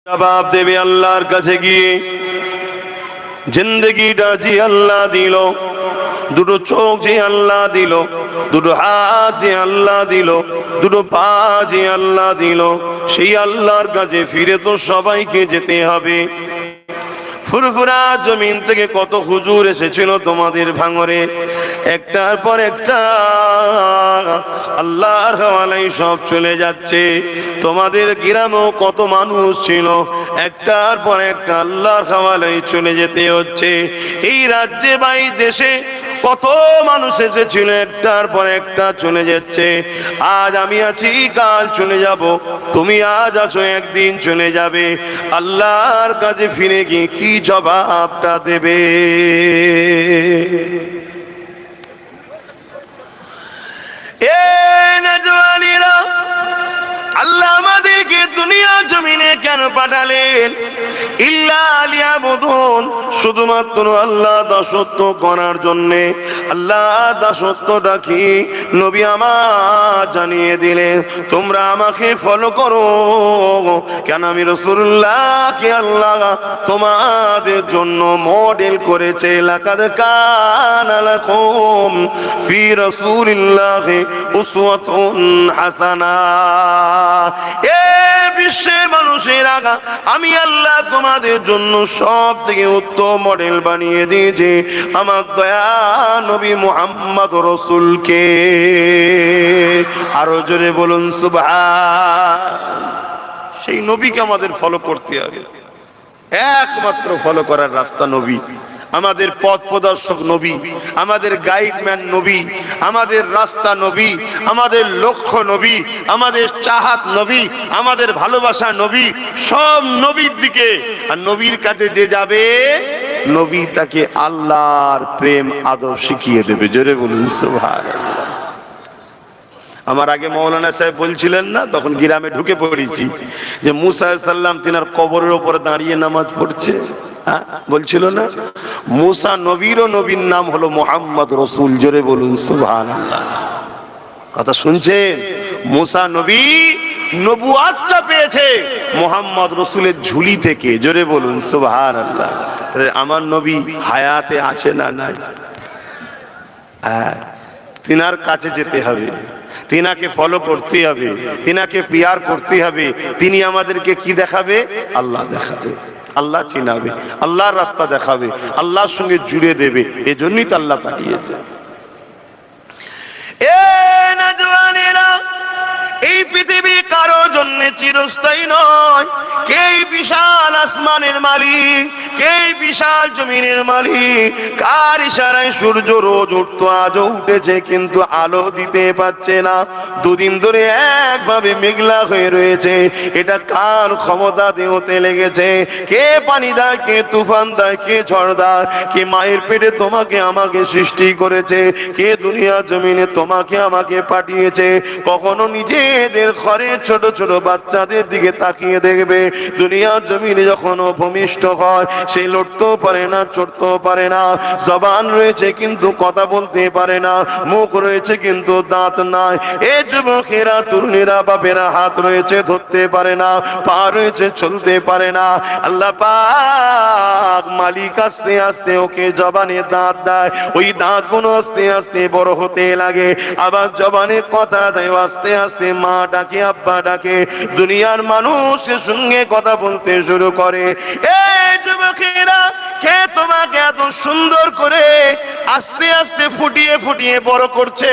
জবাব দেবে আল্লাহর কাছে গিয়ে, জিন্দেগিটা যে আল্লাহ দিল, দুটো চোখ যে আল্লাহ দিল, দুটো হাত যে আল্লাহ দিল, দুটো পা যে আল্লাহ দিল, সেই আল্লাহর কাছে ফিরে তো সবাইকে যেতে হবে। ফুরফুরা জমিন থেকে কত হুজুর এসেছিল তোমাদের ভাঙরে, একটার পর একটা আল্লাহর হাওয়ালায় সব চলে যাচ্ছে। তোমাদের গ্রামেও কত মানুষ ছিল, একটার পর একটা আল্লাহর হাওয়ালায় চলে যেতে হচ্ছে। এই রাজ্যে বা এই দেশে কত মানুষ এসেছিল, একটার পর একটা চলে যাচ্ছে। আজ আমি আছি, কাল চলে যাব, তুমি আজ আছো, একদিন চলে যাবে। আল্লাহর কাছে ফিরে গিয়ে কি জবাবটা দেবে? এ নজওয়ানেরা, আল্লাহ আমাদেরকে দুনিয়া জমিনে কেন পাঠালেন? ইল্লা লিয়াবুদুন, শুধুমাত্র আল্লাহ দাসত্ব করার জন্যে। আল্লাহ দাসত্বটা কি নবী আমার জানিয়ে দিলেন, তোমরা আমাকে ফলো করো। কেন? আমি রাসূলুল্লাহকে আল্লাহ তোমাদের জন্য মডেল করেছে। লাকাদ কানা লাকুম ফি রাসূলিল্লাহি উসওয়াতুন হাসানা। এ বিশ্বের মানুষের আগা আমি আল্লাহ তোমাদের জন্য সব থেকে উত্তম মডেল বানিয়ে দিয়েছি আমার দয়া নবী মুহাম্মদ রাসূলকে। আরো জোরে বলুন সুবহান। সেই নবীকে আমাদের ফলো করতে হবে। একমাত্র ফলো করার রাস্তা নবী, আমাদের পথ প্রদর্শক নবী, আমাদের গাইডম্যান নবী, আমাদের রাস্তা নবী, আমাদের লক্ষ্য নবী, আমাদের চাহাত নবী, আমাদের ভালোবাসা নবী, সব নবীর দিকে। আর নবীর কাছে যে যাবে, নবী তাকে আল্লাহর প্রেম আদব শিখিয়ে দেবে। জোরে বলুন সুবহানাল্লাহ। আমার আগে মৌলানা সাহেব বলছিলেন না, তখন গ্রামে ঢুকে পড়েছি, যে মুসা আলাইহিস সালাম তিনার কবরের উপরে দাঁড়িয়ে নামাজ পড়ছে। বলছিল না, মুসা নবীরও নবীর নাম হলো মুহাম্মদ রাসূল। জোরে বলুন সুবহানাল্লাহ। কথা শুনছেন? মুসা নবী নবুয়াতটা পেয়েছে মুহাম্মদ রাসূলের ঝুলি থেকে। জোরে বলুন সুবহানাল্লাহ। আমার নবী হায়াতে আছে না নাই? তিনার কাছে যেতে হবে, তিনাকে ফলো করতে হবে, তিনাকে পিয়ার করতে হবে। তিনি আমাদেরকে কি দেখাবে? আল্লাহ দেখাবে, আল্লাহ চিনাবে, আল্লাহর রাস্তা দেখাবে, আল্লাহর সঙ্গে জুড়ে দেবে। এজন্যই তো আল্লাহ পাঠিয়েছে। এ নজওয়ানেরা, এই পৃথিবী কারো জন্য চিরস্থায়ী নয়। কে বিশাল আসমানের মালিক, কে বিশাল জমিনের মালিক, কার ইশারায় সূর্য রোজ উঠতো, আজও উঠেছে, কিন্তু আলো দিতে পারছে না। দুদিন ধরে একভাবে মেঘলা হয়ে রয়েছে। এটা কার ক্ষমতা দেহতে লেগেছে? কে পানি দেয়, কে তুফান দেয়, কে ঝড় দেয়? কে মায়ের পেটে তোমাকে আমাকে সৃষ্টি করেছে? কে দুনিয়া জমিনে তোমাকে আমাকে পাঠিয়েছে? কখনো নিজেদের ঘরে ছোট ছোট বাচ্চাদের দিকে তাকিয়ে দেখবে, দুনিয়া জমিনে যখন ভূমিষ্ঠ হয়, সে লড়তেও পারে না, চড়তেও পারে না। জবান রয়েছে কিন্তু কথা বলতে পারে না, মুখ রয়েছে কিন্তু দাঁত নাই। এ যুবকেরা, তরুণীরা, বাপেরা, হাত রয়েছে ধরতে পারে না, পা রয়েছে চলতে পারে না। আল্লাহ পাক মালিক আস্তে আস্তে ওকে জবানে দাঁত দেয়, ওই দাঁত গুলো আস্তে আস্তে বড় হতে লাগে। আবার জবানে কথা দেয়, আস্তে আস্তে মা ডাকে, আব্বা ডাকে, দুনিয়ার মানুষের সঙ্গে কথা বলতে শুরু করে। এই যুবকেরা, কে তোমাকে এত সুন্দর করে আস্তে আস্তে ফুটিয়ে ফুটিয়ে বড় করছে?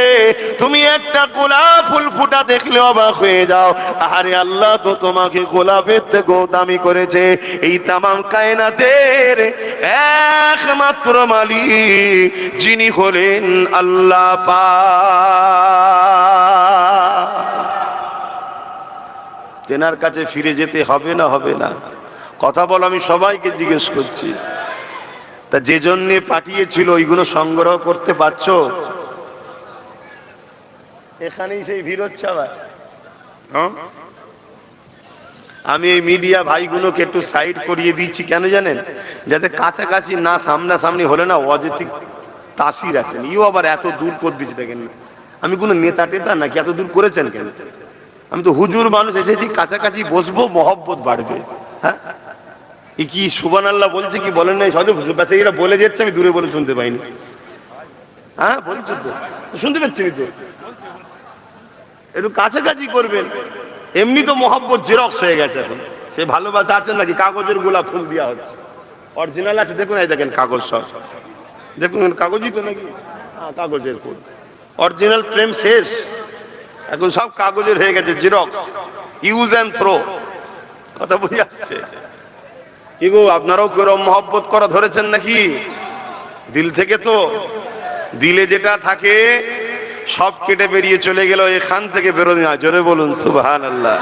তুমি একটা গোলাপ ফুল ফুটা দেখলে অবাক হয়ে যাও। আরে আল্লাহ তো তোমাকে গোলাপের থেকেও দামি করেছে। এই তামাম কায়নাতের একমাত্র মালিক যিনি হলেন আল্লাহ পাক। তেনার কাছে ফিরে যেতে হবে না? হবে না? কথা বল, আমি সবাইকে জিজ্ঞেস করছি। তা যে জন্যে পাঠিয়েছিল ওইগুলো সংগ্রহ করতে পারছো? এখানেই সেই ভিড় হচ্ছে আবার। আমি এই মিডিয়া ভাইগুলোকে একটু সাইড করিয়ে দিচ্ছি, কেন জানেন? যাতে কাছাকাছি না, সামনাসামনি হলে না অযথি তাসির আছেন। ইও আবার এত দূর করে দিচ্ছে, দেখেন। আমি কোনো নেতা টেতা নাকি, এত দূর করেছেন কেন? আমি তো হুজুর মানুষ, এসেছি কাছাকাছি বসবো, মহব্বত বাড়বে। হ্যাঁ, এ কি সুবহানাল্লাহ বলছে কি বলেন নাই? হয়তো বাচ্চারা বলে যাচ্ছে, আমি দূরে বলে শুনতে পাইনি। হ্যাঁ বলছো তো, শুনতে পাচ্ছি তো, একটু কাছাকাছি করবেন। এমনি তো মহব্বত জেরক্স হয়ে গেছে এখন। সে ভালোবাসা আছে নাকি? কাগজের গোলাপ ফুল দেওয়া হচ্ছে। অরিজিনাল আছে দেখুন, এই দেখেন কাগজ সব দেখুন, কাগজই তো নাকি? হ্যাঁ কাগজের ফুল। অরিজিনাল প্রেম শেষ, এখন সব কাগজের হয়ে গেছে, জেরক্স, ইউজ অ্যান্ড থ্রো। কথা বুঝে আসছে কি গো? আপনারাও কেউ মহব্বত করা ধরেছেন নাকি? দিল থেকে তো, দিলে যেটা থাকে সব কেটে বেরিয়ে চলে গেল, এখান থেকে বেরোনি না। জোরে বলুন সুবহানাল্লাহ।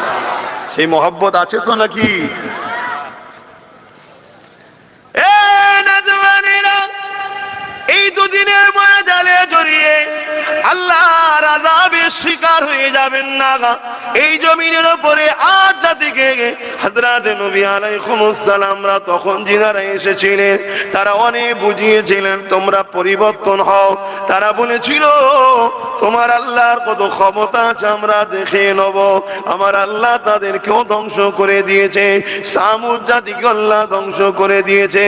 সেই মহব্বত আছে তো নাকি? এই দুদিনের ময়দানে জড়িয়ে আল্লাহর আযাবের শিকার হয়ে যাবেন না। এই জমিনের উপরে আজ জাতিকে হযরত নবী আলাইহিস সালামরা তখন যিনারা এসেছিলেন তারা অনেক বুঝিয়েছিলেন তোমরা পরিবর্তন হও। তারা বলেছিল তোমার আল্লাহর কত ক্ষমতা আছে আমরা দেখে নেব। আমার আল্লাহ তাদেরকেও ধ্বংস করে দিয়েছে, সামুদ জাতিকে আল্লাহ ধ্বংস করে দিয়েছে।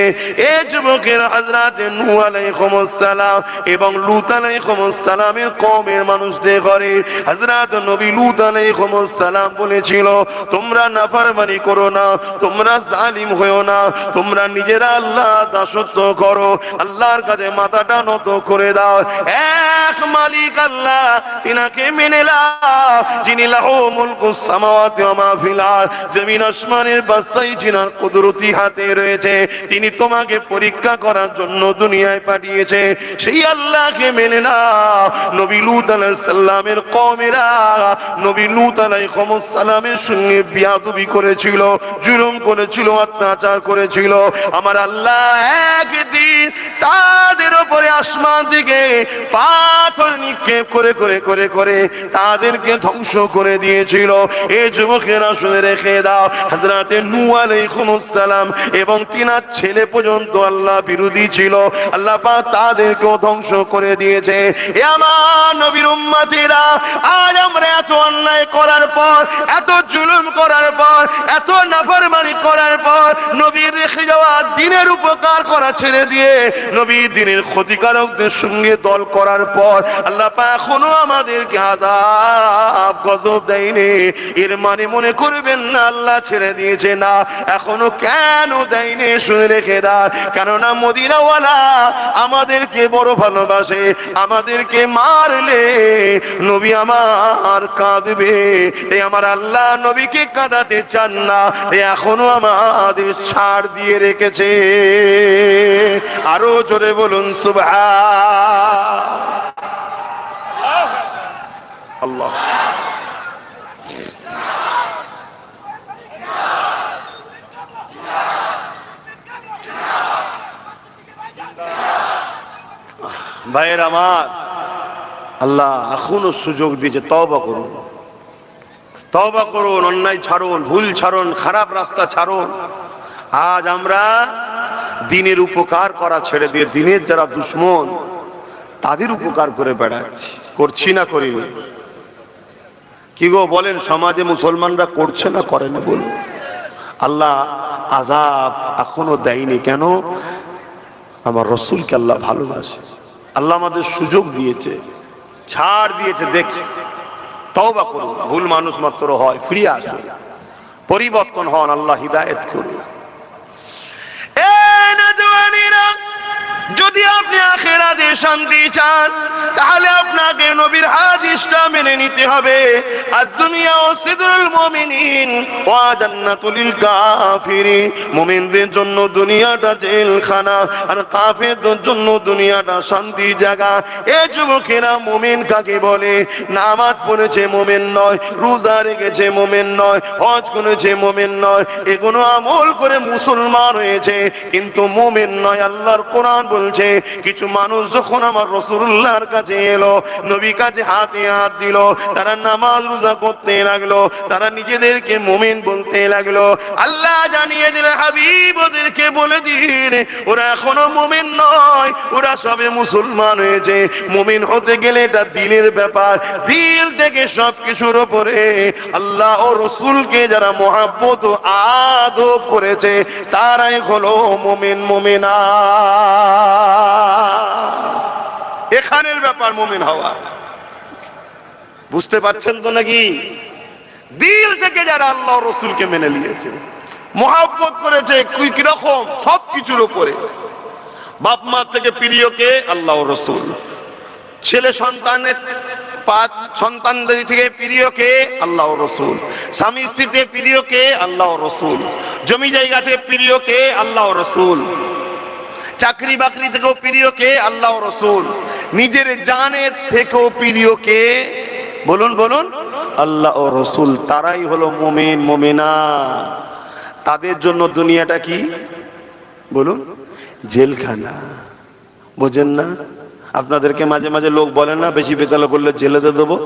এ যুবকের হযরত নূহ আলাইহিস সালাম এবং লূত আলাইহিস সালামের কওমের মানুষদের ঘরে হযরত নবী লূত আলাইহিস সালাম বলেছিল তোমরা নাফরমানি করো না, তোমরা জালিম হয়ো না, তোমরা নিজেরা আল্লাহ দাসত্ব করো, আল্লাহর কাছে মাথাটা নত করে দাও। এক মালিক আল্লাহ, তিনাকে মেনে নাও, যিনি লাহু মুলকুস সামাওয়াতি ওয়া মা ফিল আরদ, জমিন আসমানের বাদশাহী যিনার কুদরতি হাতে রয়েছে, তিনি তোমাকে পরীক্ষা করার জন্য দুনিয়ায় পাঠিয়েছে। সেই আল্লাহকে মেনে নাও। নবী লূত আলাইহিস সালামের কওমেরা নবী লূত আলাইহিস সালামের সঙ্গে বিয়াদবি করেছিল, জুলুম করেছিল, অত্যাচার করেছিল। আমার আল্লাহ একদিন তাদের উপরে আসমান থেকে পাথর নিক্ষেপ করে করে করে করে তাদেরকে ধ্বংস করে দিয়েছিল। এই যুবকেরা শুনে রেখে দাও, হযরত নূহ আলাইহিস সালাম এবং তিনার ছেলে পর্যন্ত আল্লাহ বিরোধী ছিল, আল্লাহ পাক তাদেরকেও ধ্বংস করে দিয়েছে। এ আমার নবীর উম্মতিরা, আজ আমরা এত অন্যায় করার পর, এত জুলুম করার পর, এত নাফরমানি করার পর, নবীর রেখে যাওয়া দ্বীনের উপকার করা ছেড়ে দিয়ে নবীর দ্বীনের ক্ষতিকারকদের সঙ্গে দল করার পর আল্লাহ পাক এখনো আমাদেরকে আযাব গজব দেয়নি। এর মানে মনে করবেন না আল্লাহ ছেড়ে দিয়েছে, না, এখনো কেন দেয়নি শুনে রেখে দাও। কেননা মদিনাওয়ালা আমাদেরকে বড় ভালোবাসে, আমাদেরকে মারলে নবী আমার কাঁদবে। এই আমার আল্লাহ নবীকে কাঁদাতে চান না, এখনো আমাদের ছাড় দিয়ে রেখেছে। আরো জোরে বলুন সুবহানাল্লাহ। ভাইয়ের আমার, আল্লাহ এখনো সুযোগ দিয়েছে, তওবা করুন, তওবা করুন, অন্যায় ছাড়ুন, ভুল ছাড়ুন, খারাপ রাস্তা ছাড়ুন। আজ আমরা দ্বীনের উপকার করা ছেড়ে দিয়ে দ্বীনের যারা দুশমন তাদের উপকার করে বেড়াচ্ছি। করছি না করিনি? কি গো বলেন, সমাজে মুসলমানরা করছে না করে না বলুন? আল্লাহ আযাব এখনো দেয়নি কেন? আমার রাসূলকে আল্লাহ ভালোবাসে, আল্লাহ আমাদের সুযোগ দিয়েছে, ছাড় দিয়েছে। দেখি, তওবা করুন, ভুল মানুষ মাত্র হয়, ফিরে আসুন, পরিবর্তন হন, আল্লাহ হিদায়াত করুন। যদি আপনি আখিরাতে শান্তি চান তাহলে আপনাকে নবীর হাদিসটা মেনে নিতে হবে। আদ-দুনিয়া সিদরুল মুমিনিন ওয়া জান্নাতুল লিল কাফিরিন। মুমিনদের জন্য দুনিয়াটা জেলখানা, আর কাফেরদের জন্য দুনিয়াটা শান্তির জায়গা। এই যুবকেরা, মুমিন কাকে বলে? নামাজ পড়েছে মুমিন নয়, রোজা রেখেছে মুমিন নয়, হজ করেছে মুমিন নয়, এগুলো আমল করে মুসলমান হয়েছে কিন্তু মুমিন নয়। আল্লাহর কোরআন বলছে, কিছু মানুষ যখন আমার রাসূলুল্লাহর কাছে এলো, নবী কাছে হাতে হাত দিল, তারা নামাজ রোজা করতে লাগলো, তারা নিজেদেরকে মুমিন বলতে লাগলো। আল্লাহ জানিয়ে দিলেন, হাবিব ওদেরকে বলে দিন, ওরা এখনো মুমিন নয়, ওরা সবে মুসলমান হয়েছে। মুমিন হতে গেলে এটা দিলের ব্যাপার, দিল থেকে সবকিছুর উপরে আল্লাহ ও রাসূলকে যারা মহব্বত ও আদব করেছে তারাই হলো মুমিন মুমিনা। এখানের ব্যাপার মুমিন হওয়া, বুঝতে পারছেন তো নাকি? দিল থেকে যারা আল্লাহ ও রাসূলকে মেনে নিয়েছে, মহব্বত করেছে, কিরকম সবকিছুর উপরে। বাপ মা থেকে প্রিয় কে? আল্লাহ ও রাসূল। ছেলে সন্তানদের থেকে প্রিয় কে? আল্লাহ ও রাসূল। স্বামী স্ত্রী থেকে প্রিয় কে? আল্লাহ ও রাসূল। জমি জায়গা থেকে প্রিয় কে? আল্লাহ ও রাসূল। চাকরি বাকরি থেকেও প্রিয় কে? আল্লাহ ও রাসূল। নিজের জানের থেকেও প্রিয় কে? বলুন বলুন, আল্লাহ ও রাসূল। তারাই হলো মুমিন মুমিনা। তাদের জন্য দুনিয়াটা কি বলুন? জেলখানা। বোঝেন না? আপনাদেরকে মাঝে মাঝে লোক বলেন না, বেশি বেতাল করলে জেলেতে দেবো,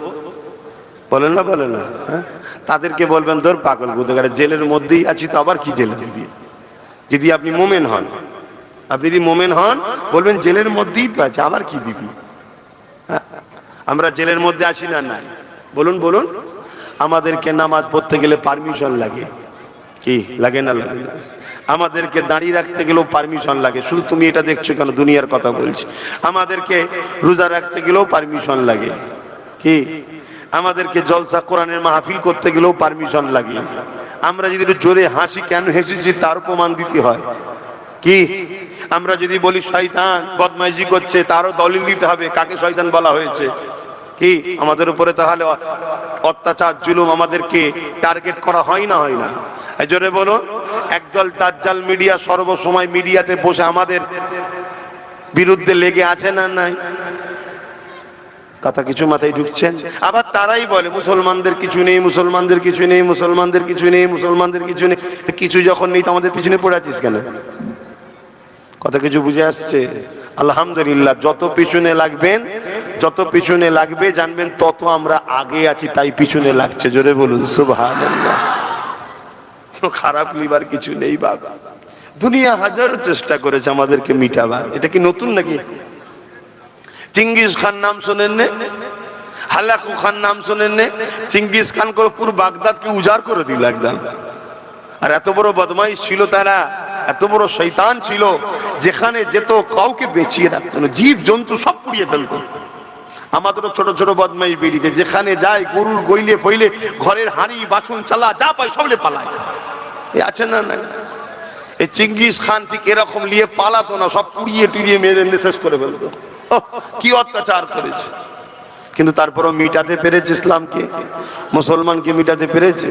বলেন না বলেন না? তাদেরকে বলবেন, ধর পাগল কোথাকার, জেলের মধ্যেই আছি তো আবার কি জেলে দিবি? যদি আপনি মোমেন হন, আপনি যদি মোমেন হন বলবেন জেলের মধ্যেই তো আছে, আবার কি দিবি? আমরা জেলের মধ্যে আছি না? নাই। বলুন বলুন। আমাদেরকে নামাজ পড়তে গেলে পারমিশন লাগে, কি লাগে না লাগে? আমাদেরকে দাঁড়িয়ে রাখতে গেলেও পারমিশন লাগে। শুধু তুমি এটা দেখছো কেন? দুনিয়ার কথা বলছি। আমাদেরকে রোজা রাখতে গেলেও পারমিশন লাগে, কি? আমাদেরকে জলসা কোরআনের মাহফিল করতে গেলেও পারমিশন লাগে। আমরা যদি একটু জোরে হাসি, কেন হেসেছি তার প্রমাণ দিতে হয়, কি? আমরা যদি বলি শয়তান বদমাইশি করছে, তারও দলিল দিতে হবে কাকে শয়তান বলা হয়েছে, কি? আমাদের উপরে তাহলে অত্যাচার জুলুম আমাদেরকে টার্গেট করা হয় না, হয় না? এই জোরে বলো। একদল দাজ্জাল মিডিয়া সর্বসময় মিডিয়াতে বসে আমাদের বিরুদ্ধে লেগে আছে না নাই? কথা কিছু মাথায় ঢুকছেন? আবার তারাই বলে মুসলমানদের কিছু নেই, মুসলমানদের কিছু নেই, মুসলমানদের কিছু নেই, মুসলমানদের কিছু নেই। কিছু যখন নেই তো আমাদের পিছনে পড়ে আছিস কেন? কথা কিছু বুঝে আসছে? আলহামদুলিল্লাহ। যত পিছনে লাগবেন, যত পিছনে লাগবে জানবেন তত আমরা আগে আছি, তাই পিছনে লাগছে। জোরে বলুন সুবহানাল্লাহ। খারাপ লিবার কিছু নেই বাবা। দুনিয়া হাজারো চেষ্টা করেছে আমাদেরকে মিটাবার। এটা কি নতুন নাকি? চিঙ্গিস খান নাম শোনেন নে? হালাকু খান নাম শোনেন নে? চিঙ্গিস খান করে পুরো বাগদাদকে উজাড় করে দিল একদম। আর এত বড় বদমাইশ ছিল তারা, এত বড় শয়তান ছিল, যেখানে যেত কাউকে বেঁচিয়ে রাখতো না, জীব জন্তু সব পুড়িয়ে ফেলতো। আমাদেরও ছোট ছোট বদমাইশ বেরিয়েছে, যেখানে যায় গরুর গইলে ফইলে ঘরের হাঁড়ি বাসন চালা যা পায় সবলে পালায়। এ আছে না নাই? এই চিঙ্গিস খান ঠিক এরকম নিয়ে পালাতো না, সব পুড়িয়ে টুড়িয়ে মেয়েদের শেষ করে ফেলতো। কি অত্যাচার করেছে, কিন্তু তারপরও মিটাতে পেরেছে ইসলামকে, মুসলমানকে মিটাতে পেরেছে।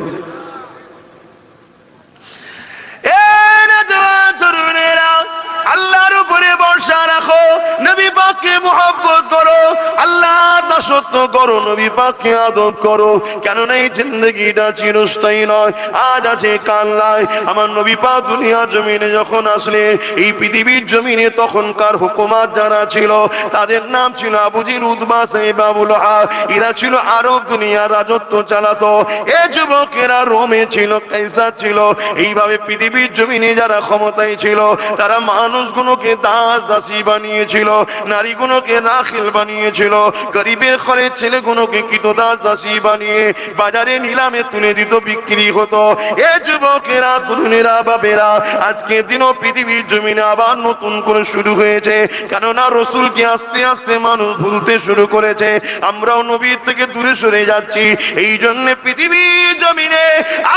আল্লাহর উপরে ভরসা রাখো, নবী পাককে মুহাব্বত করো, আল্লাহ দাসত্ব করো, নবী পাককে আদব করো। কেননা এই জিন্দেগিটা চিরস্থায়ী নয়, আজ আছে কাল নাই। আমার নবী পাক দুনিয়া জমিনে যখন আসলে, এই পৃথিবীর জমিনে তখনকার হুকুমাত যারা ছিল তাদের নাম ছিল আবু জির, উতবা, সাইবা, আবু লাহাব। এরা ছিল আরব দুনিয়ার রাজত্ব চালাতো। এ যুবকেরা রোমে ছিল, কাইসার ছিল। এইভাবে পৃথিবীর জমিনে যারা ক্ষমতায় ছিল তারা মানুষগুলোকে দাস দাসী বানিয়েছিল, নারীগুলোকে রাখিল বানিয়েছিল, গরিবের ঘরের ছেলেগুলোকে কৃতদাস দাসী বানিয়ে বাজারে নিলামে তুলে দিত, বিক্রি হতো। এ যুবকেরা, তরুণেরা, বাবেরা, আজকে দিনও পৃথিবীর জমিনে আবার নতুন করে শুরু হয়েছে। কেননা রসুলকে আস্তে আস্তে মানুষ ভুলতে শুরু করেছে, আমরাও নবীর থেকে দূরে সরে যাচ্ছি। এই জন্য পৃথিবীর জমিনে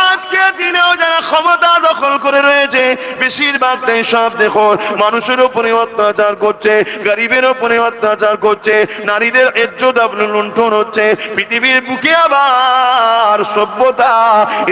আজকে দিনেও যারা ক্ষমতা দখল করে রয়েছে বেশিরভাগটাই সব দেখো মানুষের উপরে অত্যাচার করছে, গরিবের উপরে অত্যাচার করছে, নারীদের ইজ্জত লুণ্ঠন হচ্ছে, পৃথিবীর বুকে আবার সভ্যতা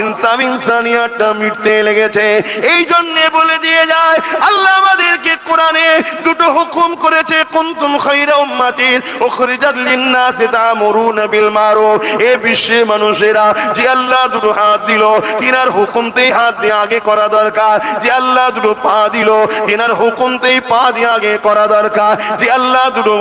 ইনসানিয়াতটা মিটতে লেগেছে। এই জন্য বলে দিয়ে যায় আল্লাহ আমাদেরকে কোরআনে দুটো হুকুম করেছে, কুনতুম খায়রা উম্মাতিন উখরিজাত লিন-নাসি তা'মুরুনা বিল মারুফ। এ বিশ্বের মানুষেরা, যে আল্লাহ দুটো হাত দিল তিনার হুকুমতেই হাত দিয়ে আগে করা দরকার, যে আল্লাহ দুটো পা দিল তিনার হুকুমতেই পা দিয়ে আগে করা দরকার, যে আল্লাহ দুটো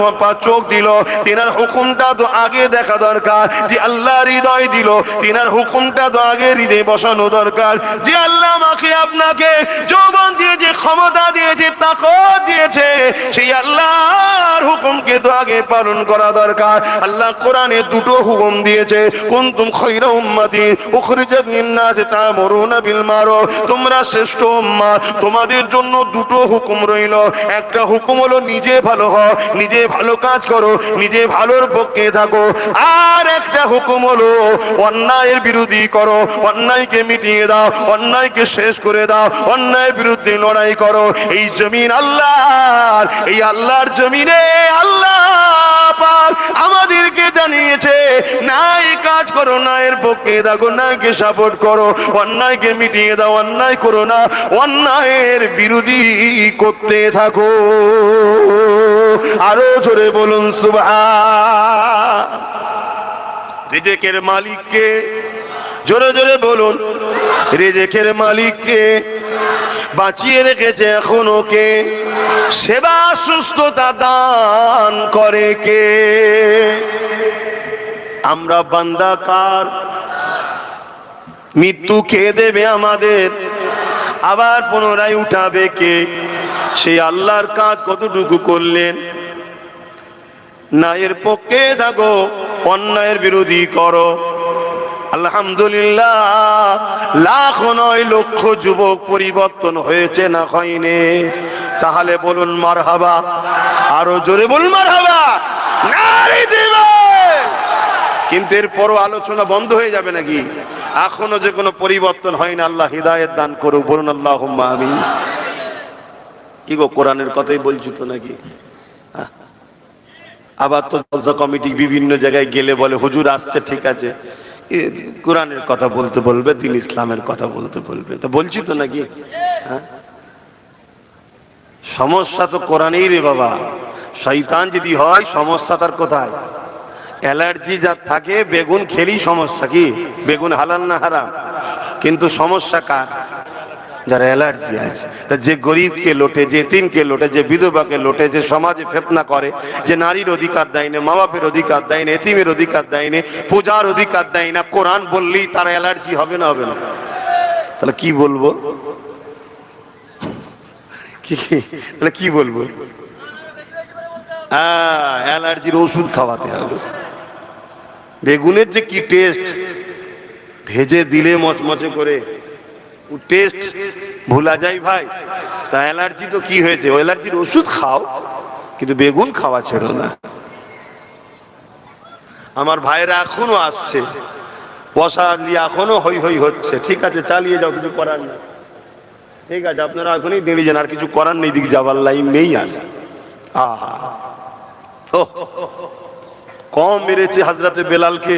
চোখ দিল তিনার হুকুমটা তো আগে দেখা দরকার, যে আল্লাহ হৃদয় দিল তিনার হুকুমটা তো আগে হৃদয়ে বসানো দরকার, যে আল্লাহ আমাকে আপনাকে যৌবন দিয়েছে, ক্ষমতা দিয়েছে, তাকত দিয়েছে, সেই আল্লাহর হুকুমকে তো আগে পালন করা দরকার। আল্লাহ কোরআনে দুটো হুকুম দিয়েছে, কুনতুম খায়রা উম্মাতিন উখরিজাত লিন-নাসি তা'মুরুনা বিল মারুফ। তোমরা শ্রেষ্ঠ উম্মাত, তোমাদের জন্য দুটো হুকুম রইল। একটা হুকুম হলো নিজে ভালো হও, নিজে ভালো কাজ করো, নিজে ভালোর পক্ষে থাকো। আর একটা হুকুম হলো অন্যায়ের বিরোধী করো, অন্যায়কে মিটিয়ে দাও, অন্যায়কে শেষ করে দাও, অন্যায়ের বিরুদ্ধে লড়াই করো। এই জমিন আল্লাহর, এই আল্লাহর জমিনে আল্লাহ পাক আমাদেরকে জানিয়েছে, নাই কাজ করো, না এর পক্ষে থাকো, নাকে সাপোর্ট করো, অন্যায়কে মিটিয়ে দাও, অন্যায় করো না, অন্যায়ের বিরোধী করতে থাকো। আরো জোরে বলুন সুবহান। রিজিকের মালিককে, জোরে জোরে বলুন, রিজিকের মালিককে বাঁচিয়ে রেখেছে এখনো কে? সেবা সুস্থতা দান করে কে? আমরা বান্দা কার? মৃত্যু খেয়ে দেবে আমাদের, আবার পুনরায় উঠাবে কে? সেই আল্লাহর কাজ কতটুকু করলেন? না এর পক্ষে থাকো, অন্যায়ের বিরোধী করো। আলহামদুলিল্লাহ, লাখ নয় লক্ষ যুবক পরিবর্তন হয়েছে না হয়নি? তাহলে বলুন মারহাবা, আরো জোরে বলুন মারহাবা, নারে দিবে। কিন্তু এরপরও আলোচনা বন্ধ হয়ে যাবে নাকি? এখনো যে কোনো পরিবর্তন হয় না। আল্লাহ হিদায়াত দান করুক, বলুন আল্লাহুম্মা আমিন। কি গো, কোরআনের কথাই বলছি তো নাকি? আবার তো জলসা কমিটি বিভিন্ন জায়গায় গেলে বলে হুজুর আসছে, ঠিক আছে, কোরআনের কথা বলতে বলবে, দিন ইসলামের কথা বলতে বলবে, তো বলছি তো নাকি? সমস্যা তো কোরআনেই রে বাবা। শয়তান যদি হয়, সমস্যা তার কোথায়? অ্যালার্জি যার থাকে, বেগুন খেলেই সমস্যা। কি বেগুন হালাল না হারাম? কিন্তু সমস্যা কার? যারা অ্যালার্জি আছে। তা যে গরিবকে লোটে, যে এতিমকে লোটে, যে বিধবাকে লোটে, যে সমাজে ফিতনা করে, যে নারীর অধিকার দেয় না, মা বাপের অধিকার দেয় না, এতিমের অধিকার দেয় না, পূজার অধিকার দেয় না, কোরআন বললেই তার অ্যালার্জি হবে না? হবে না? তাহলে কি বলবো? তাহলে কি বলবো? অ্যালার্জির ওষুধ খাওয়াতে হবে। বেগুনের যে কি টেস্ট, ভেজে দিলে মচমচে করে, টেস্ট ভোলা যায় ভাই। তা অ্যালার্জি তো কি হয়েছে? ওই অ্যালার্জির ওষুধ খাও, কিন্তু বেগুন খাওয়া ছেড়ো না। আমার ভাইরা এখনো আসছে, বসা দিয়ে এখনো হই হই হচ্ছে। ঠিক আছে, চালিয়ে যাও, কিছু করার নেই। ঠিক আছে, আপনারা এখনই দাঁড়িয়ে যান, আর কিছু করার নেই, দিক যাবার লাইন নেই। আর আহা, কম মেরেছে হযরতে বেলালকে,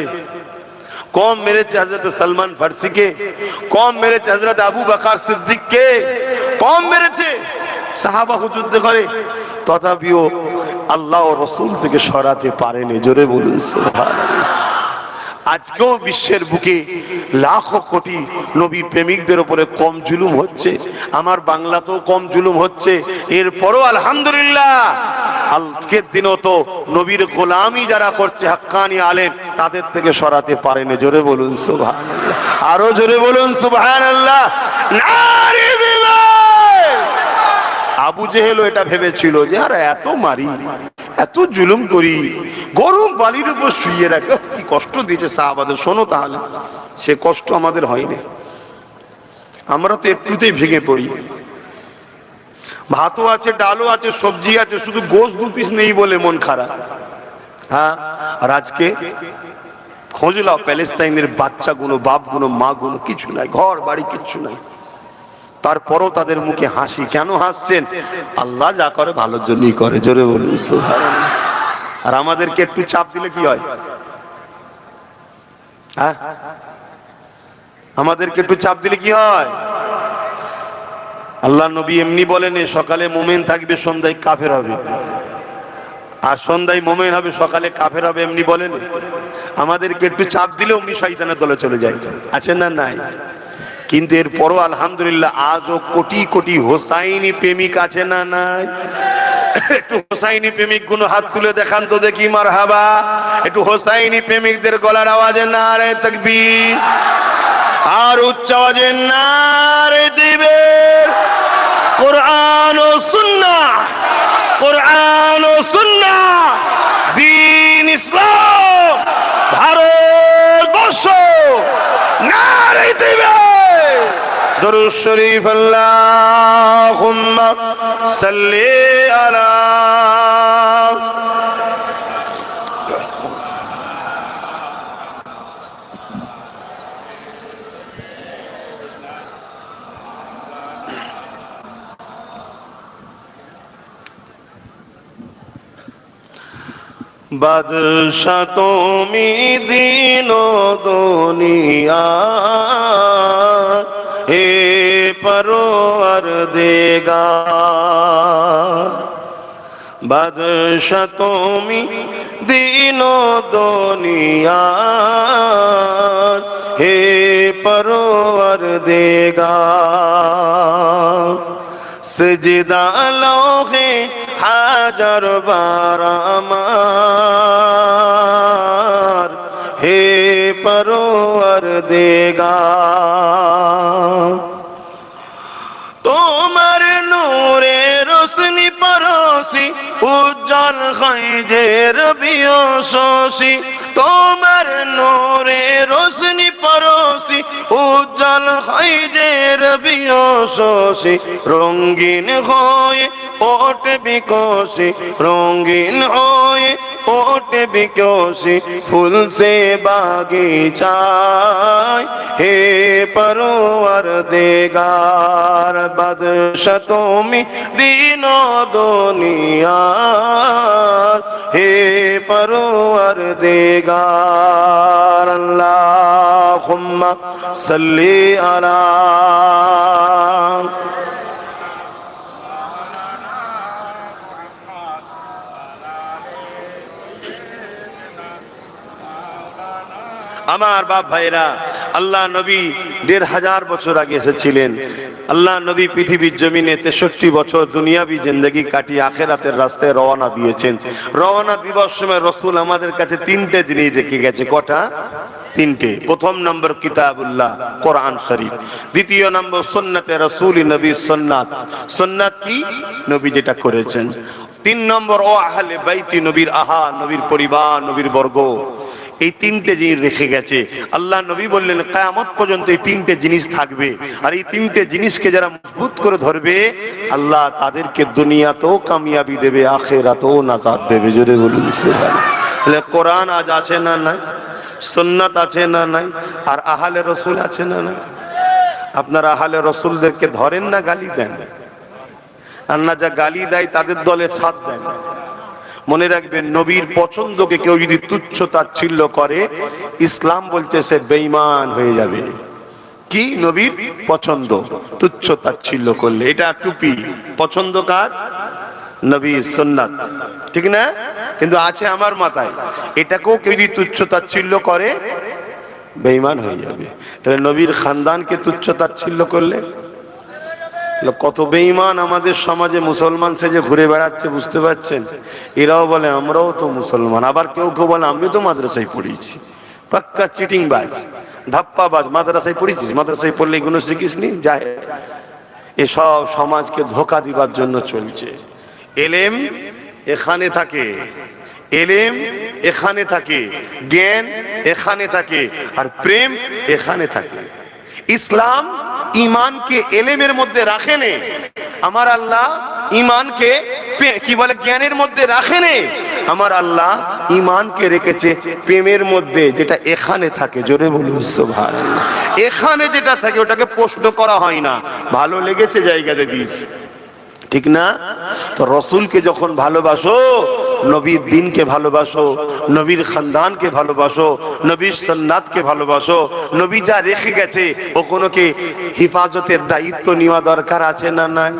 কম মেরেছে হযরত সালমান ফারসিকে, কম মেরেছে হযরত আবু বকর সিদ্দিককে, কম মেরেছে সাহাবা হুজুর করে, তথাপিও আল্লাহ ও রাসূল থেকে সরাতে পারেনি। জোরে বলুন সুবহানাল্লাহ। আজকেও বিশ্বের বুকে লাখো কোটি নবী প্রেমিকদের উপরে কম জুলুম হচ্ছে, আমার বাংলাতেও কম জুলুম হচ্ছে। এরপরও আলহামদুলিল্লাহ আজকের দিনও তো নবীর গোলামি যারা করছে, হাক্কানি আলেম, তাদের থেকে সরাতে পারেনি। জোরে বলুন সুবহানাল্লাহ, আরো জোরে বলুন সুবহানাল্লাহ। নারে দিবে। আবু জেহেলও এটা ভেবেছিল যে আর এত মারি, এত জুলুম করি, গরম বালির উপর শুইয়ে রাখে, কি কষ্ট দিয়েছে সাহাবাদের। শোনো তাহলে, সে কষ্ট আমাদের হয়নি। আমরা তো একটুতেই ভেঙে পড়ি। ভাতও আছে, ডালও আছে, সবজি আছে, শুধু গোশ 2 পিস নেই বলে মন খারাপ। হ্যাঁ, আর আজকে খোঁজ লাও, প্যালেস্তাইনের বাচ্চাগুলো, বাপগুলো, মাগুলো, কিছু নাই, ঘর বাড়ি কিচ্ছু নাই, তারপরও তাদের মুখে হাসি। কেন হাসছেন? আল্লাহ যা করে ভালোর জন্যই করে। জোরে বলুন সুবহানাল্লাহ। আর আমাদেরকে একটু চাপ দিলে কি হয়? হ্যাঁ, আমাদেরকে একটু চাপ দিলে কি হয়? আল্লাহ নবী এমনি বলেন, সকালে মুমিন থাকবে, সন্ধ্যায় কাফের হবে, আর সন্ধ্যায় মুমিন হবে, সকালে কাফের হবে, এমনি বলেন। আমাদেরকে একটু চাপ দিলে অমনি শয়তানের দলে চলে যায়, আছে না নাই? কিন্তু এরপরও আলহামদুলিল্লাহ আজও কোটি কোটি হোসাইনি প্রেমিক আছে না নাই? একটু হোসাইনি প্রেমিক গুলো হাত তুলে দেখান তো দেখি, মারহাবা। একটু হোসাইনি প্রেমিকদের গলার আওয়াজে নারে তাকবীর, আর উচ্চ আওয়াজে নারে দিবের। কোরআন ও সুন্নাহ, কোরআন ও সুন্নাহ, দ্বীন ইসলাম, ভারতবর্ষ, নারে দিবের। দরুদ শরীফ, আল্লাহুম্মা সাল্লি আলা। বাদশা তুমি দিন দুনিয়া, হে পরওয়ারদিগার। বাদশা তুমি দিন দুনিয়া, হে পরওয়ারদিগার। সিজদা লোহে হাজার বার আমার, হে পরওয়ারদিগার। তোমার নূরে রোশনি পরশি, উজ্জ্বল হয় যে রবিও শশী। তোমার নূরে রোশনি পরশি, উজ্জ্বল হয় যে রবিও শশী। রঙিন হয়ে ওঠে বিকশি, রঙিন হয়ে ওঠে বিকশি, ফুল সে বাগিচায়, হে পরওয়ারদিগার। বাদশা তুমি দিন দুনিয়ার, হে পরওয়ারদিগার। আল্লাহুম্মা সাল্লি আলা। আমার বাপ ভাইরা, আল্লাহ নবী ১৫০০ বছর আগে এসেছিলেন। আল্লাহ নবী পৃথিবীর জমিনে ৬৩ বছর দুনিয়াবি জিন্দেগি কাটিয়ে আখেরাতের রাস্তায় রওনা দিয়েছেন। রওনা দিবার সময় রসুল আমাদের কাছে ৩টে জিনিস রেখে গেছে। কটা? ৩টে। প্রথম নম্বর কিতাবুল্লাহ, কোরআন শরীফ। দ্বিতীয় নম্বর সুন্নতে রাসূল, নবী সুন্নাত। সুন্নাত কি? নবী যেটা করেছেন। ৩ নম্বর ও আহলে বাইতি, নবীর আহা, নবীর পরিবার, নবীর বর্গ। এই ৩টে জিনিস রেখে গেছে। আল্লাহ নবী বললেন কিয়ামত পর্যন্ত এই ৩টে জিনিস থাকবে, আর এই ৩টে জিনিসকে যারা মজবুত করে ধরবে আল্লাহ তাদেরকে দুনিয়াতেও কামিয়াবি দেবে, আখিরাতেও নাজাত দেবে। জোরে বলুন সুবহানাল্লাহ। কোরআন আজ আছে না নাই? সুন্নাত আছে না নাই? আর আহলে রাসূল আছে না নাই? আপনারা আহলে রাসূলদেরকে ধরেন না গালি দেন? আর না, যা গালি দেয় তাদের দলে সাথ দেন। মনে রাখবেন, নবীর পছন্দকে কেউ যদি তুচ্ছ তাচ্ছিল্য করে, ইসলাম বলছে সে বেঈমান হয়ে যাবে। কি? নবীর পছন্দ তুচ্ছ তাচ্ছিল্য করলে। এটা টুপি, পছন্দ কার? নবীর সুন্নাত, ঠিক না? কিন্তু আছে আমার মাথায়, এটাকেও কেউ যদি তুচ্ছ তাচ্ছিল্য করে বেঈমান হয়ে যাবে। তাহলে নবীর খানদানকে তুচ্ছ তাচ্ছিল্য করলে কত বেঈমান আমাদের সমাজে মুসলমান সেজে ঘুরে বেড়াচ্ছে, বুঝতে পারছেন? এরাও বলে আমরাও তো মুসলমান, আবার কেউ কেউ বলে আমিও তো মাদ্রাসায় পড়েছি। পাক্কা চিটিংবাজ, ধাপ্পাবাজ। মাদ্রাসায় পড়েছিস? মাদ্রাসায় পড়লে এগুলো শিখিসনি? যায়। এসব সমাজকে ধোঁকা দিবার জন্য চলছে। এলেম এখানে থাকে, এলেম এখানে থাকে, জ্ঞান এখানে থাকে, আর প্রেম এখানে থাকে। ইসলাম ইমানকে এলেমের মধ্যে রাখেনে, আমার আল্লাহ ইমানকে কি বলে জ্ঞানের মধ্যে রাখেনে, আমার আল্লাহ ইমানকে রেখেছে প্রেমের মধ্যে, যেটা এখানে থাকে। জোরে বলুন সুবহানাল্লাহ। এখানে যেটা থাকে ওটাকে প্রশ্ন করা হয় না, ভালো লেগেছে জায়গাতে দিয়েছি, ঠিক না? তো রসুলকে যখন ভালোবাসো নবীর দিনকে ভালোবাসো, নবীর খানদানকে ভালোবাসো, নবীর সুন্নাতকে ভালোবাসো। নবী যা রেখে গেছে ও কোনোকে হেফাজতের দায়িত্ব নেওয়া দরকার আছে না নাই?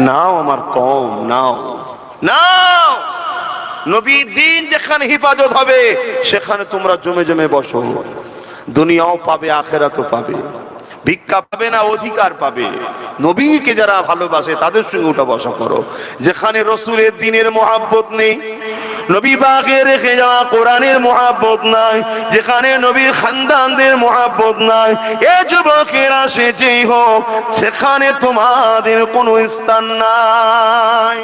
নাও আমার কম, নাও নাও। নবীর দিন যেখানে হেফাজত হবে সেখানে তোমরা জমে জমে বসো, দুনিয়াও পাবে আখেরাতও পাবে, ভিক্ষা পাবে না অধিকার পাবে। নবীকে যারা ভালোবাসে তাদের সঙ্গে উঠা বসা করো। যেখানে রসুলের দিনের মহাব্বত নেই, নবী পাকে রেখে যাওয়া কোরআনের মহাব্বত নাই, যেখানে নবীর খানদানদের মহাব্বত নাই, এ যুবকেরা সে যেই হোক সেখানে তোমাদের কোনো স্থান নাই।